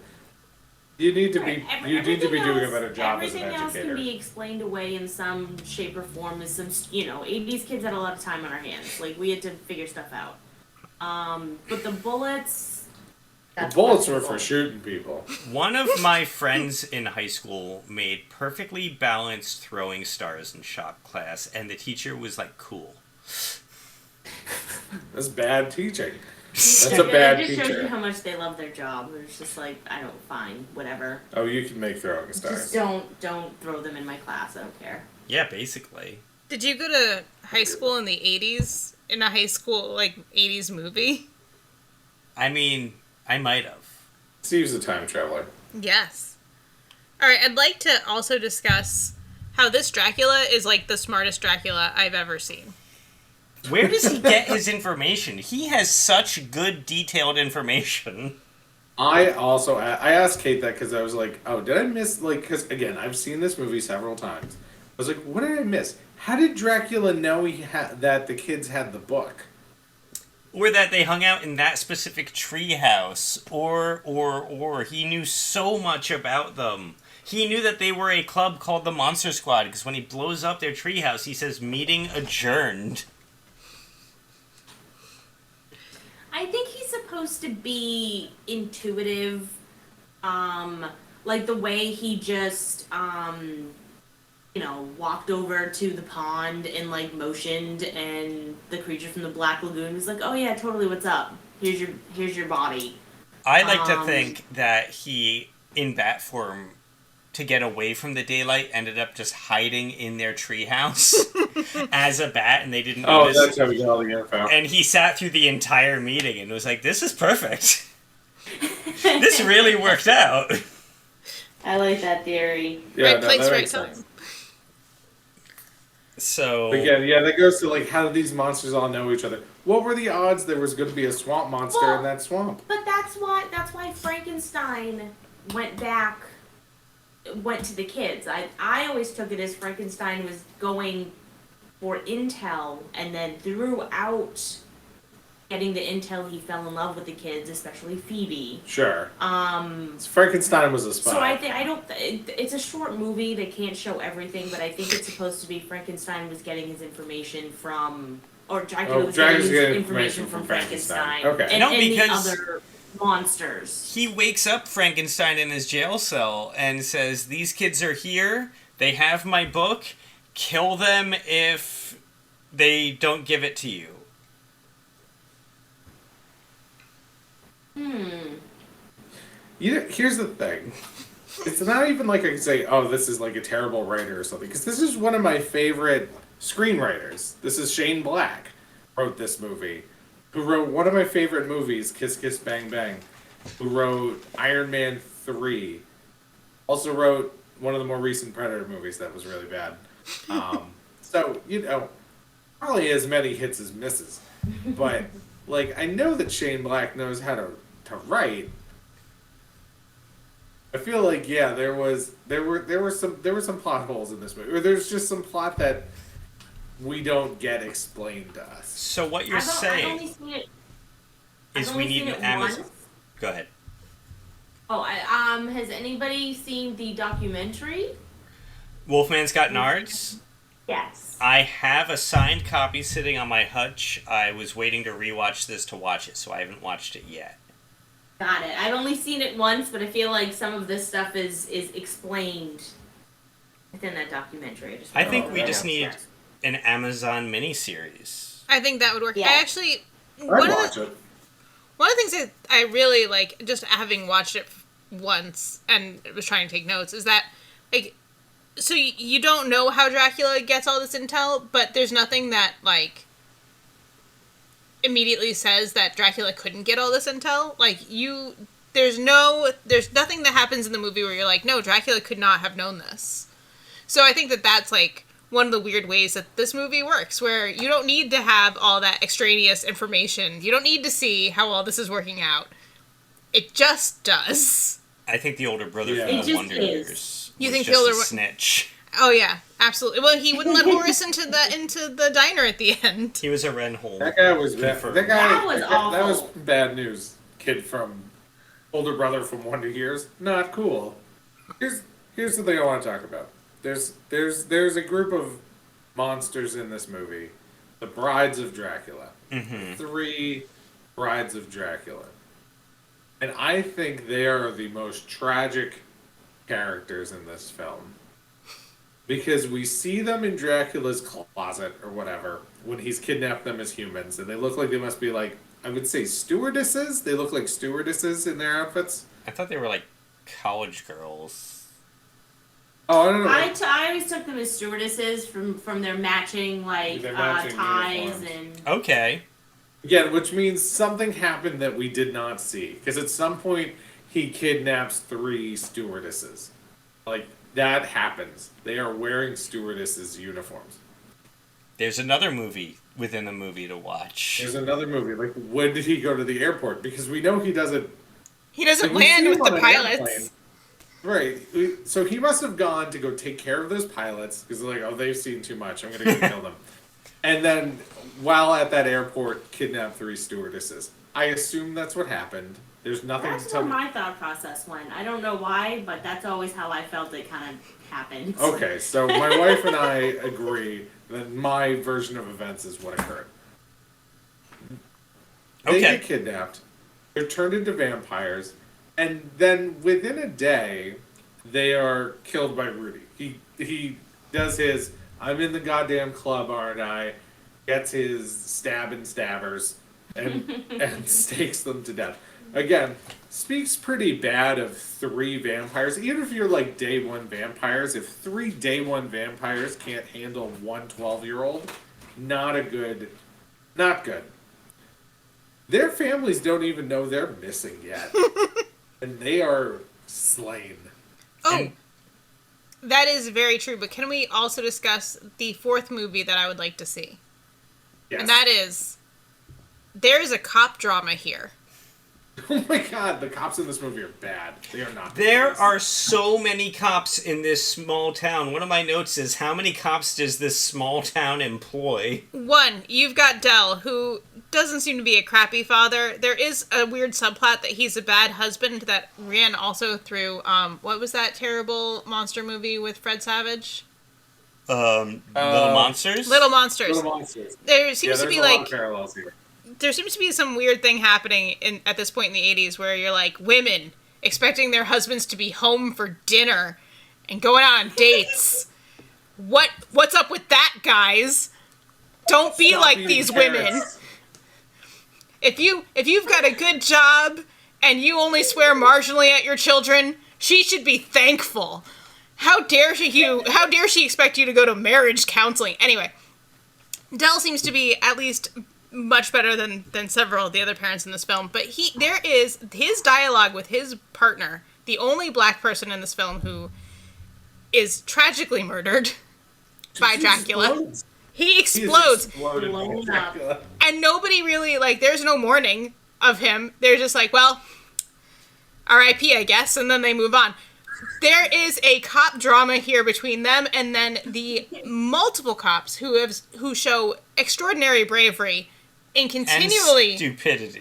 You need to be. You need to be doing a better job as an Everything else can educator. be explained away in some shape or form. As some, 80s kids had a lot of time on our hands. Like, we had to figure stuff out. But the bullets... The that's bullets were questionable. for shooting people. One of my friends in high school made perfectly balanced throwing stars in shop class, and the teacher was like, cool. That's bad teaching. That's Yeah, a bad it just shows you teacher. how much they love their job. It's just like, I don't, fine, whatever. Oh, you can make throwing Just stars. don't throw them in my class. I don't care. Yeah, basically. Did you go to high school in the 80s? In a high school, 80s movie? I mean, I might have. Steve's a time traveler. Yes. Alright, I'd like to also discuss how this Dracula is the smartest Dracula I've ever seen. Where does he get his information? He has such good, detailed information. I asked Kate that because I was like, oh, did I miss, because again, I've seen this movie several times. was like, what did I miss? How did Dracula know that the kids had the book? Or that they hung out in that specific treehouse, or he knew so much about them. He knew that they were a club called the Monster Squad, because when he blows up their treehouse, he says, "Meeting adjourned." I think he's supposed to be intuitive, like the way he just, walked over to the pond and like motioned, and the creature from the Black Lagoon was like, "Oh yeah, totally. What's up? Here's your body." I like to think that he, in bat form, to get away from the daylight, ended up just hiding in their treehouse as a bat, and they didn't notice. Oh, that's how we got all the info. And he sat through the entire meeting and was like, "This is perfect. This really worked out." I like that theory. Yeah, right place, that right makes time. sense. So But yeah, that goes to like how do these monsters all know each other? What were the odds there was going to be a swamp monster in that swamp? But that's why Frankenstein went to the kids. I always took it as Frankenstein was going for intel, and then throughout getting the intel, he fell in love with the kids, especially Phoebe. Sure. Frankenstein was a spy. So I don't. It's a short movie. They can't show everything, but I think it's supposed to be Frankenstein was getting his information from, or Dracula was getting his information from Frankenstein. Okay. And, No, and because- the other monsters. he wakes up Frankenstein in his jail cell and says, "These kids are here. They have my book. Kill them if they don't give it to you." Here's the thing. It's not even like I can say, oh, this is like a terrible writer or something, because this is one of my favorite screenwriters. This is Shane Black, wrote this movie, who wrote one of my favorite movies, Kiss Kiss Bang Bang, who wrote Iron Man 3, also wrote one of the more recent Predator movies that was really bad. So, probably as many hits as misses. But, like, I know that Shane Black knows how to write. I feel like there were some plot holes in this movie, or there's just some plot that we don't get explained to us. So what you're I've saying only seen it. is I've we only need seen an it Amazon. once. Go ahead. Oh, has anybody seen the documentary? Wolfman's Got Nards? Yes. I have a signed copy sitting on my hutch. I was waiting to rewatch this to watch it, so I haven't watched it yet. Got it. I've only seen it once, but I feel like some of this stuff is explained within that documentary. I think we just need an Amazon miniseries. I think that would work. Yeah. I actually I'd one of watch the it. things that I really like, just having watched it once and was trying to take notes, is that like, so you don't know how Dracula gets all this intel, but there's nothing that like immediately says that Dracula couldn't get all this intel. Like there's nothing that happens in the movie where you're like, no, Dracula could not have known this. So I think that that's like one of the weird ways that this movie works, where you don't need to have all that extraneous information. You don't need to see how all this is working out. It just does. I think the older brother Yeah. from It the just Wonder is. Years You was think just the a older one- snitch. Oh yeah, absolutely. Well, he wouldn't let Horace into the diner at the end. He was a Renholm. That guy was bad. Confirmed. That was That was awful. bad news. Kid from older brother from Wonder Years. Not cool. Here's the thing I want to talk about. There's a group of monsters in this movie. The Brides of Dracula. Mm-hmm. 3 Brides of Dracula. And I think they are the most tragic characters in this film. Because we see them in Dracula's closet or whatever when he's kidnapped them as humans, and they look like they must be like, I would say stewardesses. They look like stewardesses in their outfits. I thought they were like college girls. Oh, I don't know. I always took them as stewardesses from their matching Their matching ties uniforms. and. Okay. Again, which means something happened that we did not see. Because at some point, he kidnaps 3 stewardesses. Like, that happens. They are wearing stewardesses' uniforms. There's another movie within the movie to watch. There's another movie. Like, when did he go to the airport? Because we know he doesn't. He doesn't Like, we see land him with the on an pilots. airplane. Right. So he must have gone to go take care of those pilots because they're like, oh, they've seen too much. I'm going to go kill them. And then, while at that airport, kidnap 3 stewardesses. I assume that's what happened. There's nothing That's to tell where me. my thought process went. I don't know why, but that's always how I felt it kind of happened. Okay, so my wife and I agree that my version of events is what occurred. They Okay. get kidnapped. They're turned into vampires. And then within a day, they are killed by Rudy. He does his, I'm in the goddamn club, aren't I? Gets his stabbers and stakes them to death. Again, speaks pretty bad of 3 vampires. Even if you're like day 1 vampires, if 3 day 1 vampires can't handle one 12-year-old, not good. Their families don't even know they're missing yet. And they are slain. Oh, And- that is very true. But can we also discuss the 4th movie that I would like to see? Yes. And that is, there is a cop drama here. Oh my god, the cops in this movie are bad. They are not. There are so many cops in this small town. One of my notes is, how many cops does this small town employ? 1, you've got Dell, who doesn't seem to be a crappy father. There is a weird subplot that he's a bad husband that ran also through, what was that terrible monster movie with Fred Savage? Little Monsters? Little Monsters. Little monsters. There seems to there's be a lot of like, parallels here. there seems to be some weird thing happening at this point in the 80s where you're like, women expecting their husbands to be home for dinner and going out on dates. What's up with that, guys? Don't be Stop like being these parents. women. If you've got a good job and you only swear marginally at your children, she should be thankful. How dare she expect you to go to marriage counseling? Anyway, Dell seems to be at least much better than several of the other parents in this film, but there is his dialogue with his partner, the only black person in this film who is tragically murdered by Dracula. He explodes. Exploded by Blown up. Dracula. And nobody really, like, there's no mourning of him. They're just like, well, R.I.P., I guess, and then they move on. There is a cop drama here between them and then the multiple cops who show extraordinary bravery in continually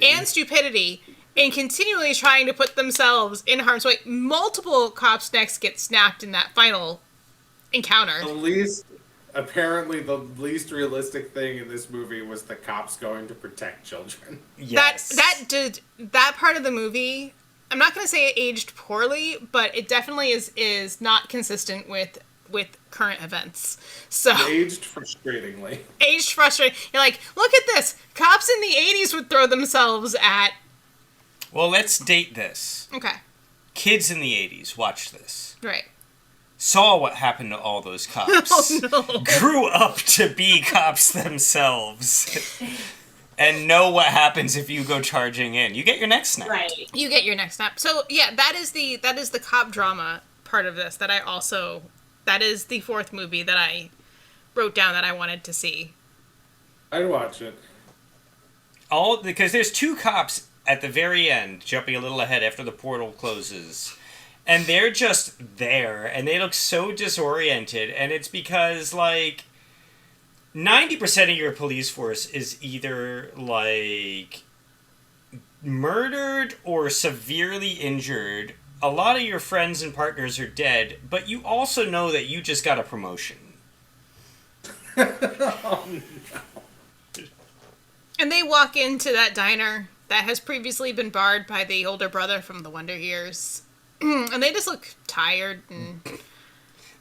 and stupidity. in continually trying to put themselves in harm's way. Multiple cops' necks get snapped in that final encounter. Apparently the least realistic thing in this movie was the cops going to protect children. Yes. That part of the movie, I'm not going to say it aged poorly, but it definitely is not consistent with current events. So Aged frustratingly. aged frustrating. You're like, look at this. Cops in the 80s would throw themselves at. Well, let's date this. Okay, Kids in the 80s, watch this. right. Saw what happened to all those cops. Oh no. Grew up to be cops themselves. And know what happens if you go charging in. You get your neck snapped. Right. You get your next snap. So yeah, that is the cop drama part of this that is the 4th movie that I wrote down that I wanted to see. I'd watch it. Because there's 2 cops at the very end, jumping a little ahead after the portal closes. And they're just there, and they look so disoriented, and it's because, like, 90% of your police force is either, like, murdered or severely injured. A lot of your friends and partners are dead, but you also know that you just got a promotion. And they walk into that diner that has previously been barred by the older brother from the Wonder Years. And they just look tired and...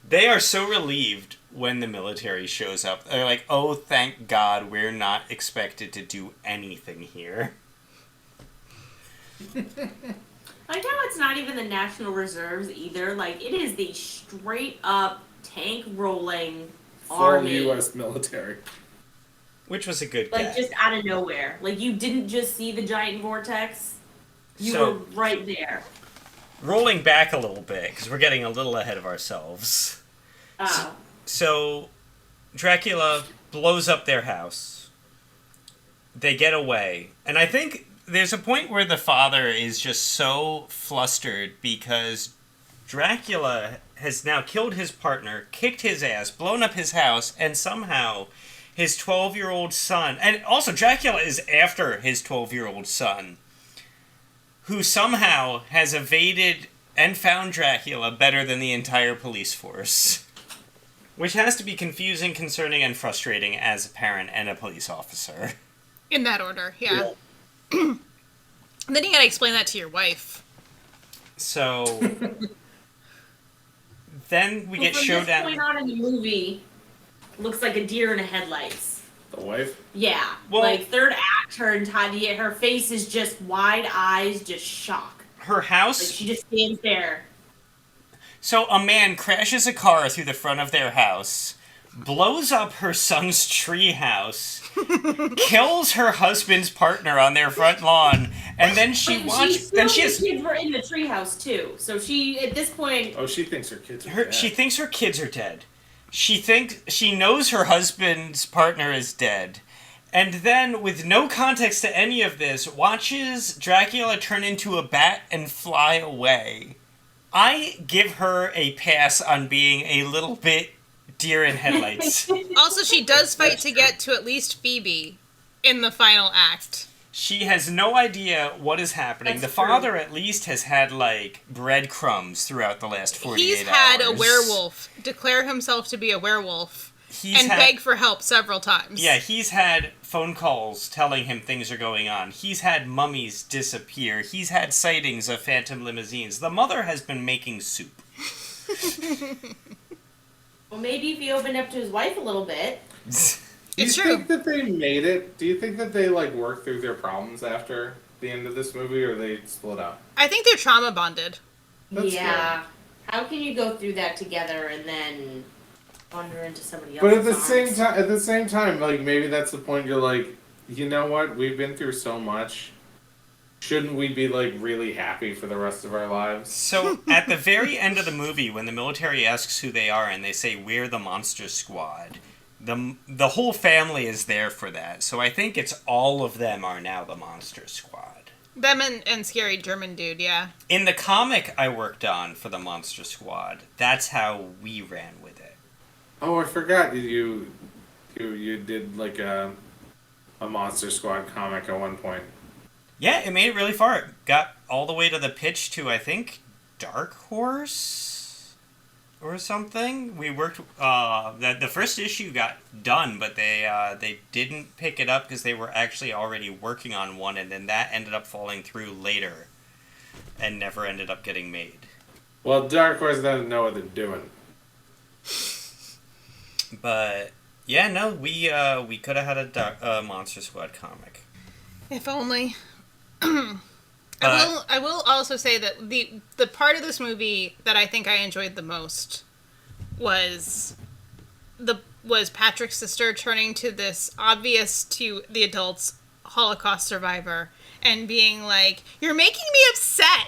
They are so relieved when the military shows up. They're like, oh, thank God we're not expected to do anything here. Like how it's not even the National Reserves either. Like it is the straight up tank rolling Full army. U.S. military. Which was a good Like gag. just out of nowhere. Like you didn't just see the giant vortex. You So- were right there. Rolling back a little bit, because we're getting a little ahead of ourselves. Oh. So, Dracula blows up their house. They get away. And I think there's a point where the father is just so flustered because Dracula has now killed his partner, kicked his ass, blown up his house, and somehow his 12-year-old son, and also Dracula is after his 12-year-old son, who somehow has evaded and found Dracula better than the entire police force. Which has to be confusing, concerning, and frustrating as a parent and a police officer. In that order, yeah. And then you gotta explain that to your wife. So... then we get showdown. From this point on in the movie, looks like a deer in the headlights. The wife? Yeah. Well, like, third act, her face is just wide eyes, just shock. Her house... Like, she just stands there. So a man crashes a car through the front of their house, blows up her son's tree house, kills her husband's partner on their front lawn, and then she watches. Then she has. The kids were in the treehouse too, so she at this point. Oh, she thinks her kids are dead. She thinks her kids are dead. She knows her husband's partner is dead. And then, with no context to any of this, watches Dracula turn into a bat and fly away. I give her a pass on being a little bit deer in headlights. Also, she does fight to get to at least Phoebe in the final act. She has no idea what is happening. That's the father, at least, has had, like, breadcrumbs throughout the last 48 hours. He's had a werewolf declare himself to be a werewolf beg for help several times. Yeah, he's had phone calls telling him things are going on. He's had mummies disappear. He's had sightings of phantom limousines. The mother has been making soup. Well, maybe if he opened up to his wife a little bit. Do you It's true. think that they made it? Do you think that they, like, worked through their problems after the end of this movie, or they split up? I think they're trauma bonded. That's Yeah. How can you go through that together and then wander into somebody else's But at the same time, like, maybe that's the point. You're like, you know what? We've been through so much. Shouldn't we be, like, really happy for the rest of our lives? So, at the very end of the movie, when the military asks who they are and they say, we're the Monster Squad, the whole family is there for that. So I think it's all of them are now the Monster Squad. Them and Scary German Dude, yeah. In the comic I worked on for the Monster Squad, that's how we ran with it. Oh, I forgot you did, like, a Monster Squad comic at one point. Yeah, it made it really far. It got all the way to the pitch to, I think, Dark Horse or something. We worked... the first issue got done, but they didn't pick it up because they were actually already working on one, and then that ended up falling through later and never ended up getting made. Well, Dark Horse doesn't know what they're doing. But, yeah, no, we could have had a Monster Squad comic. If only. I will also say that the part of this movie that I think I enjoyed the most was Patrick's sister turning to this obvious to the adults Holocaust survivor and being like, "You're making me upset,"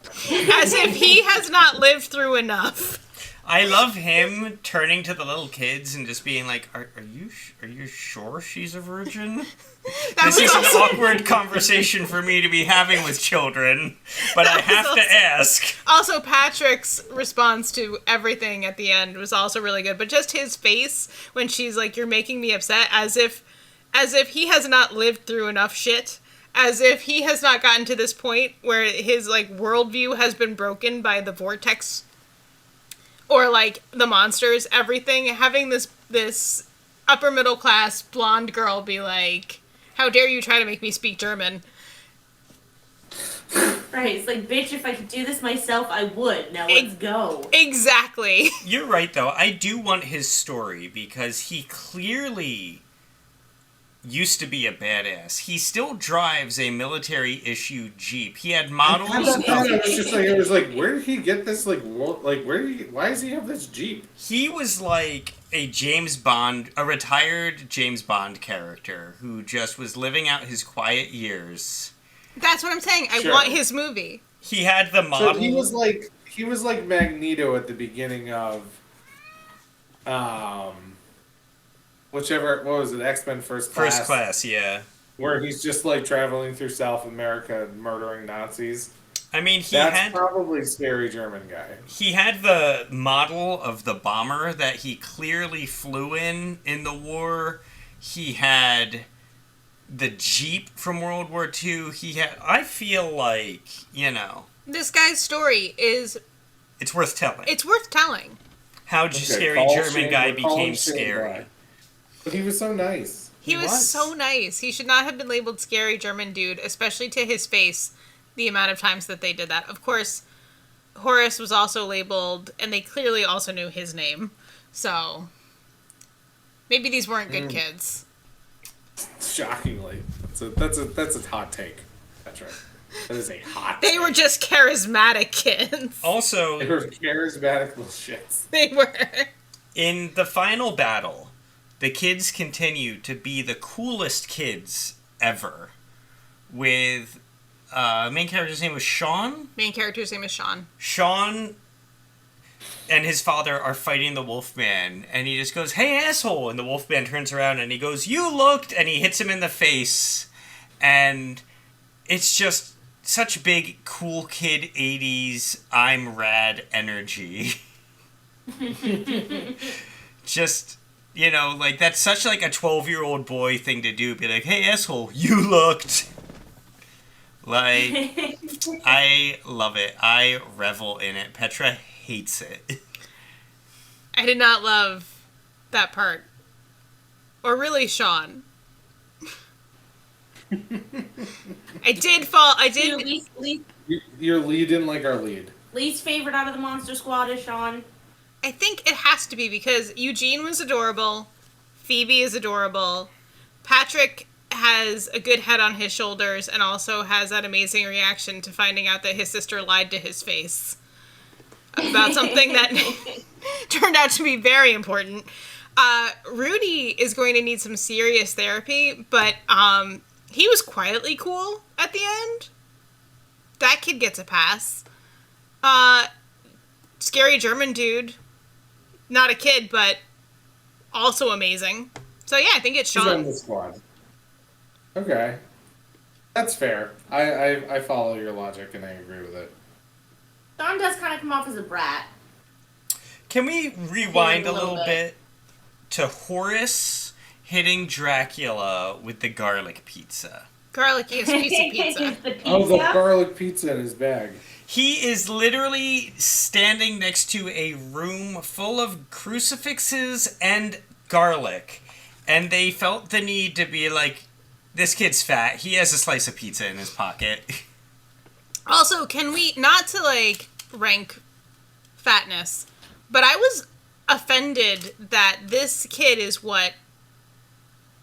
as if he has not lived through enough. I love him turning to the little kids and just being like, "Are you sure she's a virgin?" This is an awkward conversation for me to be having with children, but I have to ask. Also, Patrick's response to everything at the end was also really good, but just his face when she's like, "You're making me upset," as if he has not lived through enough shit, as if he has not gotten to this point where his, like, worldview has been broken by the vortex or, like, the monsters, everything. Having this upper middle class blonde girl be like, "How dare you try to make me speak German?" Right, it's like, bitch, if I could do this myself, I would. Now let's go. Exactly. You're right, though. I do want his story because he clearly used to be a badass. He still drives a military-issue Jeep. He had models It was like, where did he get this, like, why does he have this Jeep? He was like a retired James Bond character who just was living out his quiet years. That's what I'm saying. I Sure. want his movie. He had the model. So he was like Magneto at the beginning of, what was it, X-Men First Class? First Class, yeah. Where he's just, like, traveling through South America murdering Nazis. I mean, That's probably Scary German Guy. he had the model of the bomber that he clearly flew in the war. He had the Jeep from World War II. I feel like, This guy's story is... it's worth telling. It's worth telling. How Scary German Guy became scary. But he was so nice. He was so nice. He should not have been labeled Scary German Dude, especially to his face, the amount of times that they did that. Of course, Horace was also labeled, and they clearly also knew his name. So, maybe these weren't good kids. Shockingly. That's a hot take. That's right. That is a hot They take. were just charismatic kids. Also, They were charismatic little shits. They were. in the final battle, the kids continue to be the coolest kids ever. With main character's name was Sean. Main character's name is Sean. Sean and his father are fighting the Wolfman, and he just goes, "Hey, asshole!" And the Wolfman turns around and he goes, "You looked!" And he hits him in the face. And it's just such big, cool kid 80s, I'm rad energy. Just, that's such like a 12-year-old boy thing to do. Be like, "Hey, asshole, you looked!" Like, I love it. I revel in it. Petra hates it. I did not love that part. Or really Sean. I did... Your lead didn't like our lead. Least favorite out of the Monster Squad is Sean. I think it has to be because Eugene was adorable. Phoebe is adorable. Patrick has a good head on his shoulders and also has that amazing reaction to finding out that his sister lied to his face about something that turned out to be very important. Rudy is going to need some serious therapy, but he was quietly cool at the end. That kid gets a pass. Scary German Dude. Not a kid, but also amazing. So yeah, I think it's He's Sean. on the squad. Okay. That's fair. I follow your logic and I agree with it. Sean does kind of come off as a brat. Can we rewind a little bit to Horace hitting Dracula with the garlic pizza? Garlic is pizza. The pizza. Oh, the garlic pizza in his bag. He is literally standing next to a room full of crucifixes and garlic. And they felt the need to be like, this kid's fat. He has a slice of pizza in his pocket. Also, can we, not to rank fatness, but I was offended that this kid is what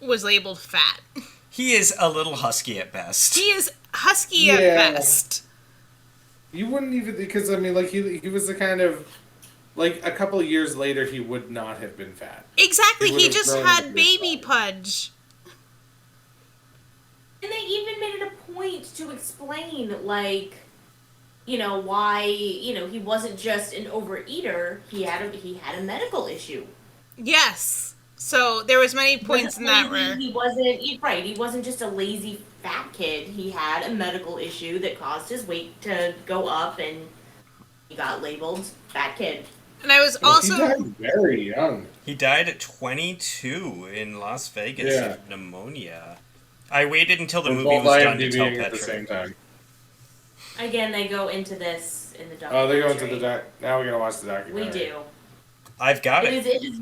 was labeled fat. He is a little husky at best. He is husky at best. You wouldn't even, because he was the kind of, a couple of years later he would not have been fat. Exactly, he just grown had into baby his pudge. And they even made it a point to explain, why, he wasn't just an overeater. He had a medical issue. Yes. So there was many points in that where he wasn't just a lazy fat kid. He had a medical issue that caused his weight to go up, and he got labeled fat kid. And I was also... He died very young. He died at 22 in Las Vegas of pneumonia. I waited until the movie was done to tell Petra. At the same time. Again, they go into this in the documentary. Oh, they go into the now we're gonna watch the documentary. We do. I've got it. It is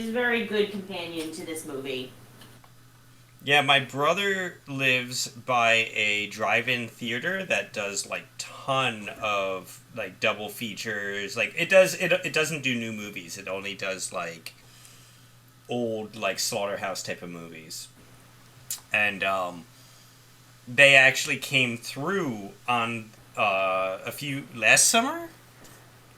very good companion to this movie. Yeah, my brother lives by a drive-in theater that does ton of double features. It doesn't do new movies. It only does old Slaughterhouse type of movies. And they actually came through on last summer.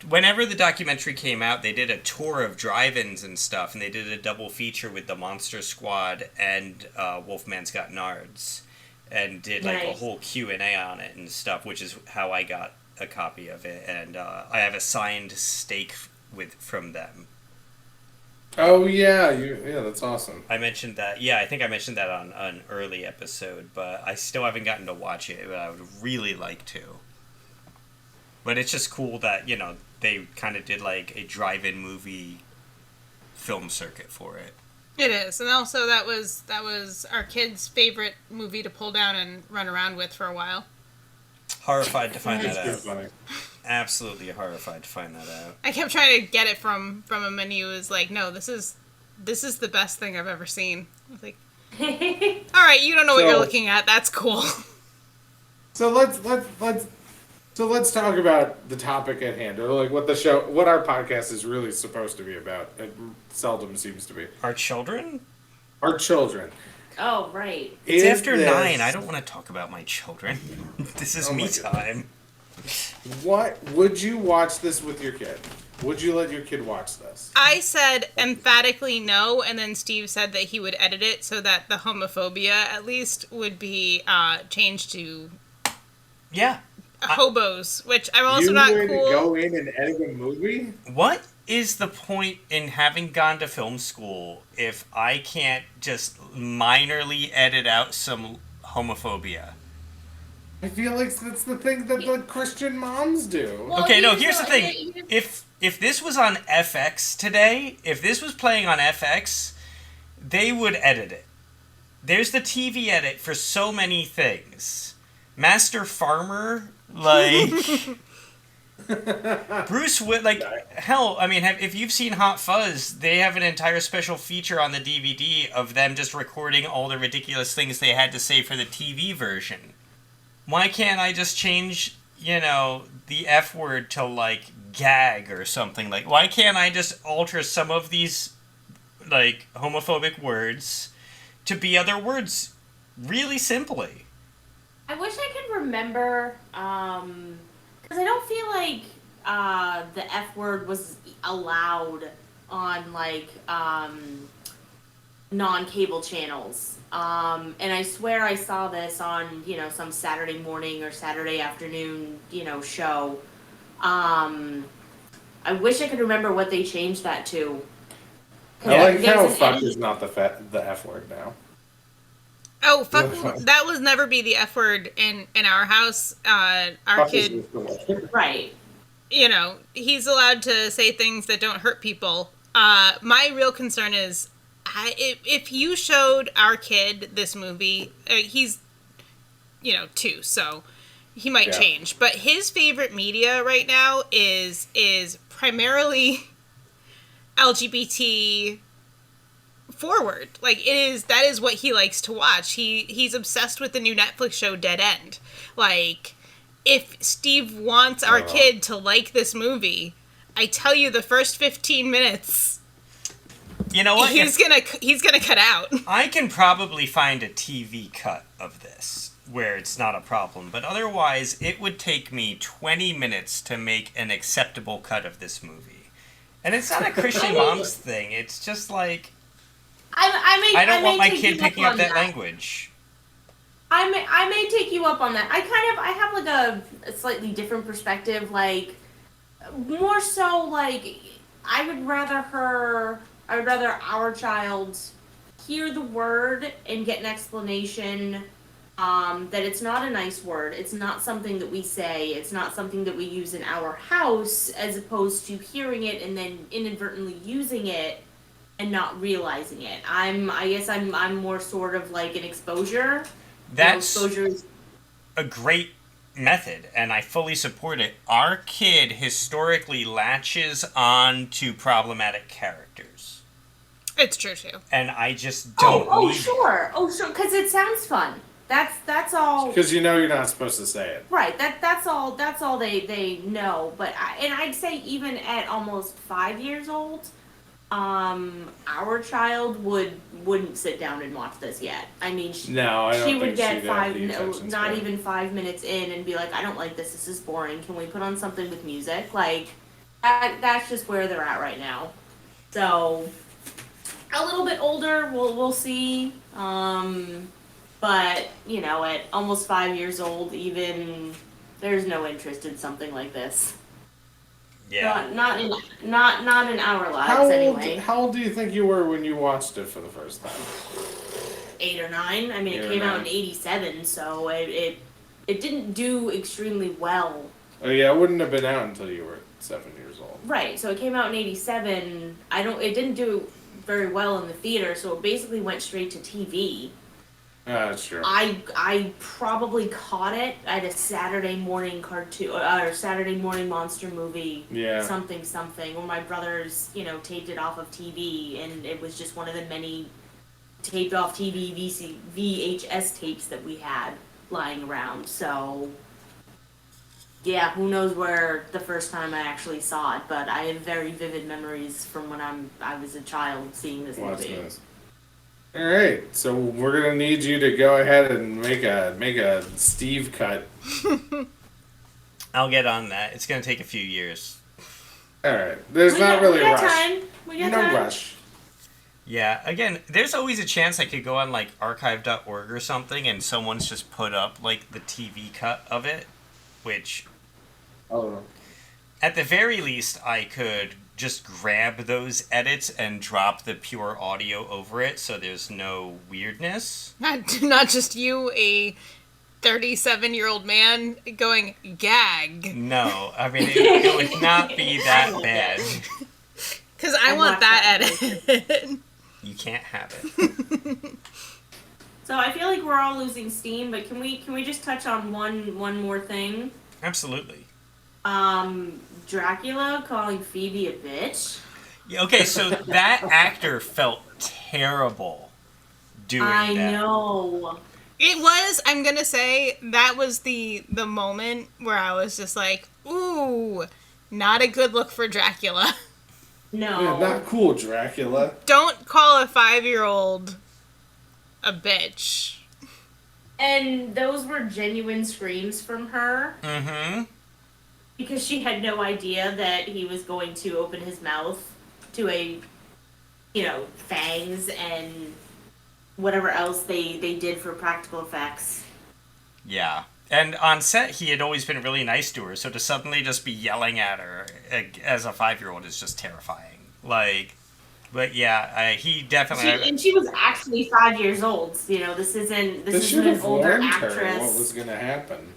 Whenever the documentary came out, they did a tour of drive-ins and stuff, and they did a double feature with the Monster Squad and Wolfman's Got Nards, and did a whole Q&A on it and stuff, which is how I got a copy of it, and I have a signed steak from them. Oh yeah, that's awesome. I mentioned that. Yeah, I think I mentioned that on an early episode, but I still haven't gotten to watch it. But I would really like to. But it's just cool that, they kind of did like a drive-in movie film circuit for it. It is, and also that was our kids' favorite movie to pull down and run around with for a while. Horrified to find that It's out. funny. Absolutely horrified to find that out. I kept trying to get it from him, and he was like, "No, this is the best thing I've ever seen." I was like, "All right, you don't know what you're looking at. That's cool." So let's talk about the topic at hand, or like what our podcast is really supposed to be about. It seldom seems to be. Our children? Our children. Oh, right. It's Is after this- 9. I don't want to talk about my children. This is Oh me my God. time. What would you watch this with your kid? Would you let your kid watch this? I said emphatically no, and then Steve said that he would edit it so that the homophobia at least would be changed to Yeah. hobos, which I'm also you not would cool. go in and edit a movie? What is the point in having gone to film school if I can't just minorly edit out some homophobia? I feel like that's the thing that the Christian moms do. Well, Okay, no, here's the thing. here- If this was on FX today, if this was playing on FX, they would edit it. There's the TV edit for so many things. Master Farmer, like Bruce Witt, like hell. I mean, if you've seen Hot Fuzz, they have an entire special feature on the DVD of them just recording all the ridiculous things they had to say for the TV version. Why can't I just change, the F word to like gag or something? Like, why can't I just alter some of these like homophobic words to be other words really simply? I wish I could remember, because I don't feel like the F word was allowed on, like, non-cable channels. And I swear I saw this on, some Saturday morning or Saturday afternoon, show. I wish I could remember what they changed that to. I like how There's an fuck edit- is not the F word now. Oh, fuck! Yeah. That was never be the F word in our house. Our Fuck is kid, the word. Right. he's allowed to say things that don't hurt people. My real concern is, if you showed our kid this movie, he's, 2, so he might Yeah. change. But his favorite media right now is primarily LGBT forward. Like that is what he likes to watch. He's obsessed with the new Netflix show Dead End. Like, if Steve wants our kid to like this movie, I tell you, the first 15 minutes You know what? he's gonna cut out. I can probably find a TV cut of this where it's not a problem, but otherwise it would take me 20 minutes to make an acceptable cut of this movie. And it's not a Christian moms thing. It's just like I don't want my kid picking up that language. I may take you up on that. I have like a slightly different perspective, like more so like I would rather our child hear the word and get an explanation that it's not a nice word. It's not something that we say. It's not something that we use in our house, as opposed to hearing it and then inadvertently using it and not realizing it. I guess I'm more sort of like an exposure. That's Exposure is a great method, and I fully support it. Our kid historically latches on to problematic characters, It's true too. and I just don't need sure, because it sounds fun. That's all. Because you're not supposed to say it. Right. That's all they know. But I'd say even at almost 5 years old, our child wouldn't sit down and watch this yet. I mean, No, I don't she would think get she'd have the not attention span. even 5 minutes in and be like, I don't like this. This is boring. Can we put on something with music? Like that's just where they're at right now. So a little bit older, we'll see. But at almost 5 years old, even there's no interest in something like this. Yeah. Not in our lives anyway. How old do you think you were when you watched it for the first time? 8 or 9. I mean, 8 it or came out 9. in '87, so it didn't do extremely well Oh yeah, it wouldn't have been out until you were 7 years old. Right, so it came out in '87. It didn't do very well in the theater, so it basically went straight to TV. That's true. I probably caught it at a Saturday morning cartoon or Saturday morning monster movie. Yeah. Something, where my brothers, taped it off of TV, and it was just one of the many taped off TV VHS tapes that we had lying around. So, yeah, who knows where the first time I actually saw it, but I have very vivid memories from when I was a child seeing this movie. Nice. All right, so we're gonna need you to go ahead and make a Steve cut. I'll get on that. It's gonna take a few years. All right, there's not really a rush. We got No time. rush. Yeah, again, there's always a chance I could go on like archive.org or something and someone's just put up like the TV cut of it, which Oh. at the very least I could just grab those edits and drop the pure audio over it so there's no weirdness. Not just you, a 37-year-old man, going gag. No, I mean, it would not be that bad. Because I want that edit. You can't have it. So I feel like we're all losing steam, but can we just touch on one more thing? Absolutely. Dracula calling Phoebe a bitch. Yeah, okay, so that actor felt terrible doing that. I know. It was, I'm gonna say, that was the moment where I was just like, ooh, not a good look for Dracula. No. Yeah, not cool, Dracula. Don't call a 5-year-old a bitch. And those were genuine screams from her. Mm-hmm. Because she had no idea that he was going to open his mouth to fangs and whatever else they did for practical effects. Yeah. And on set, he had always been really nice to her, so to suddenly just be yelling at her as a 5-year-old is just terrifying. But yeah, he definitely... And she was actually 5 years old. This isn't an older actress. Her what was going to happen.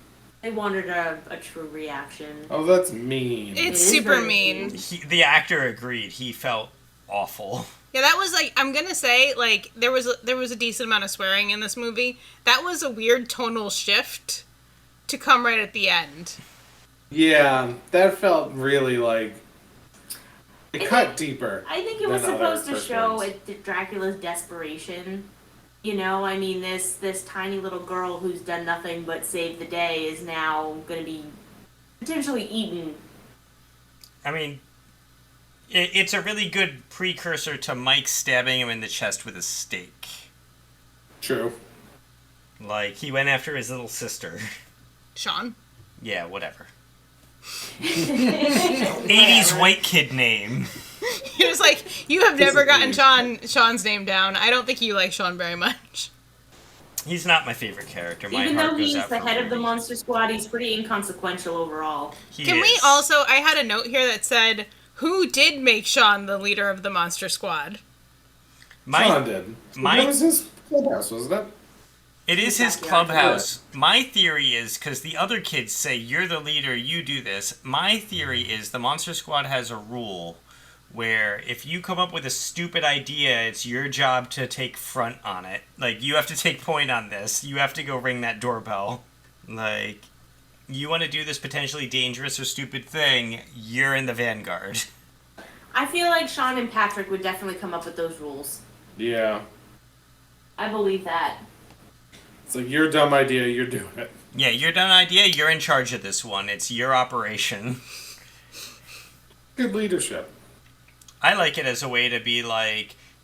They wanted a true reaction. Oh, that's mean. It's super mean. The actor agreed. He felt awful. Yeah, that was I'm gonna say, there was a decent amount of swearing in this movie. That was a weird tonal shift to come right at the end. Yeah, that felt really it cut deeper. I think it was supposed to show Dracula's desperation. This tiny little girl who's done nothing but save the day is now going to be potentially eaten. I mean, it's a really good precursor to Mike stabbing him in the chest with a stake. True. He went after his little sister. Sean? Yeah, whatever. 80s white kid name. He was you have never gotten Sean's name down. I don't think you like Sean very much. He's not my favorite character. Even though he's the head of the Monster Squad, he's pretty inconsequential overall. Can we also... I had a note here that said, who did make Sean the leader of the Monster Squad? Sean did. That was his clubhouse, wasn't it? It is his clubhouse. My theory is, because the other kids say, you're the leader, you do this. My theory is the Monster Squad has a rule where if you come up with a stupid idea, it's your job to take front on it. You have to take point on this. You have to go ring that doorbell. You want to do this potentially dangerous or stupid thing, you're in the vanguard. I feel like Sean and Patrick would definitely come up with those rules. Yeah. I believe that. It's your dumb idea, you're doing it. Yeah, your dumb idea, you're in charge of this one. It's your operation. Good leadership. I like it as a way to be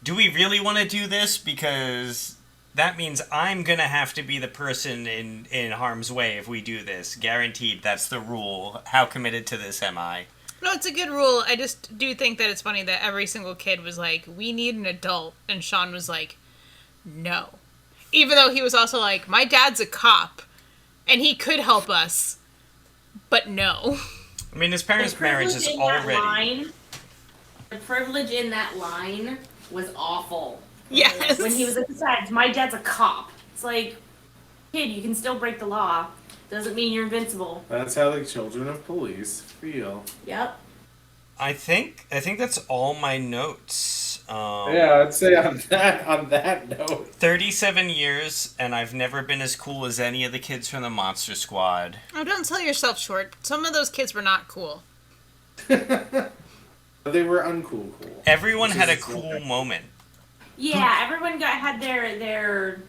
do we really want to do this? Because that means I'm going to have to be the person in harm's way if we do this. Guaranteed, that's the rule. How committed to this am I? No, it's a good rule. I just do think that it's funny that every single kid was we need an adult. And Sean was no. Even though he was also my dad's a cop. And he could help us. But no. I mean, his parents' marriage is already... The privilege in that line was awful. Yes. When he was besides, my dad's a cop. It's kid, you can still break the law. Doesn't mean you're invincible. That's how the children of police feel. Yep. I think that's all my notes. Yeah, I'd say on that note. 37 years, and I've never been as cool as any of the kids from the Monster Squad. Oh, don't sell yourself short. Some of those kids were not cool. They were uncool cool. Everyone had a cool moment. Yeah, everyone had their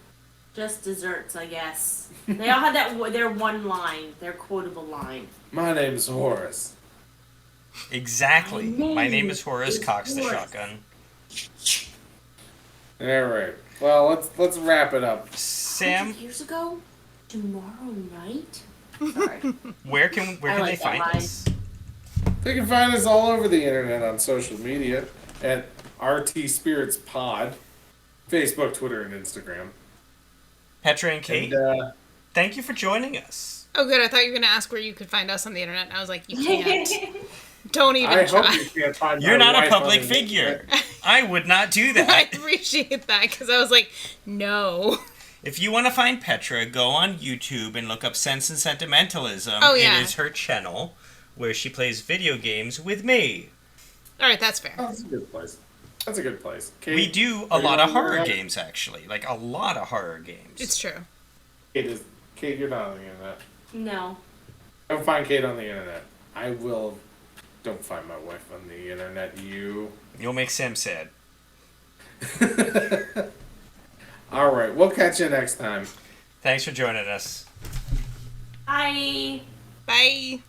just desserts, I guess. They all had their one line, their quotable line. My name's Horace. Exactly. My name is Horace Cox the Shotgun. All right. Well, let's wrap it up. Sam, 100 years ago, tomorrow night. Sorry. where can like they that find line. us? They can find us all over the internet on social media at RTSpiritsPod, Facebook, Twitter, and Instagram. Petra and Kate, And, thank you for joining us. Oh, good. I thought you were going to ask where you could find us on the internet. And I was like, you can't. Don't even I try. hope you can't find You're my not a wife on public the figure. internet. I would not do I that. appreciate that because I was like, no. If you want to find Petra, go on YouTube and look up Sense and Sentimentalism. Oh, yeah. It is her channel where she plays video games with me. All right, that's fair. Oh, that's a good place. That's a good place. Kate, We do a are you lot of on the horror internet? games, actually. Like, a lot of horror games. It's true. Kate, you're not on the internet. No. Don't find Kate on the internet. I will. Don't find my wife on the internet. You'll make Sam sad. All right. We'll catch you next time. Thanks for joining us. Bye. Bye.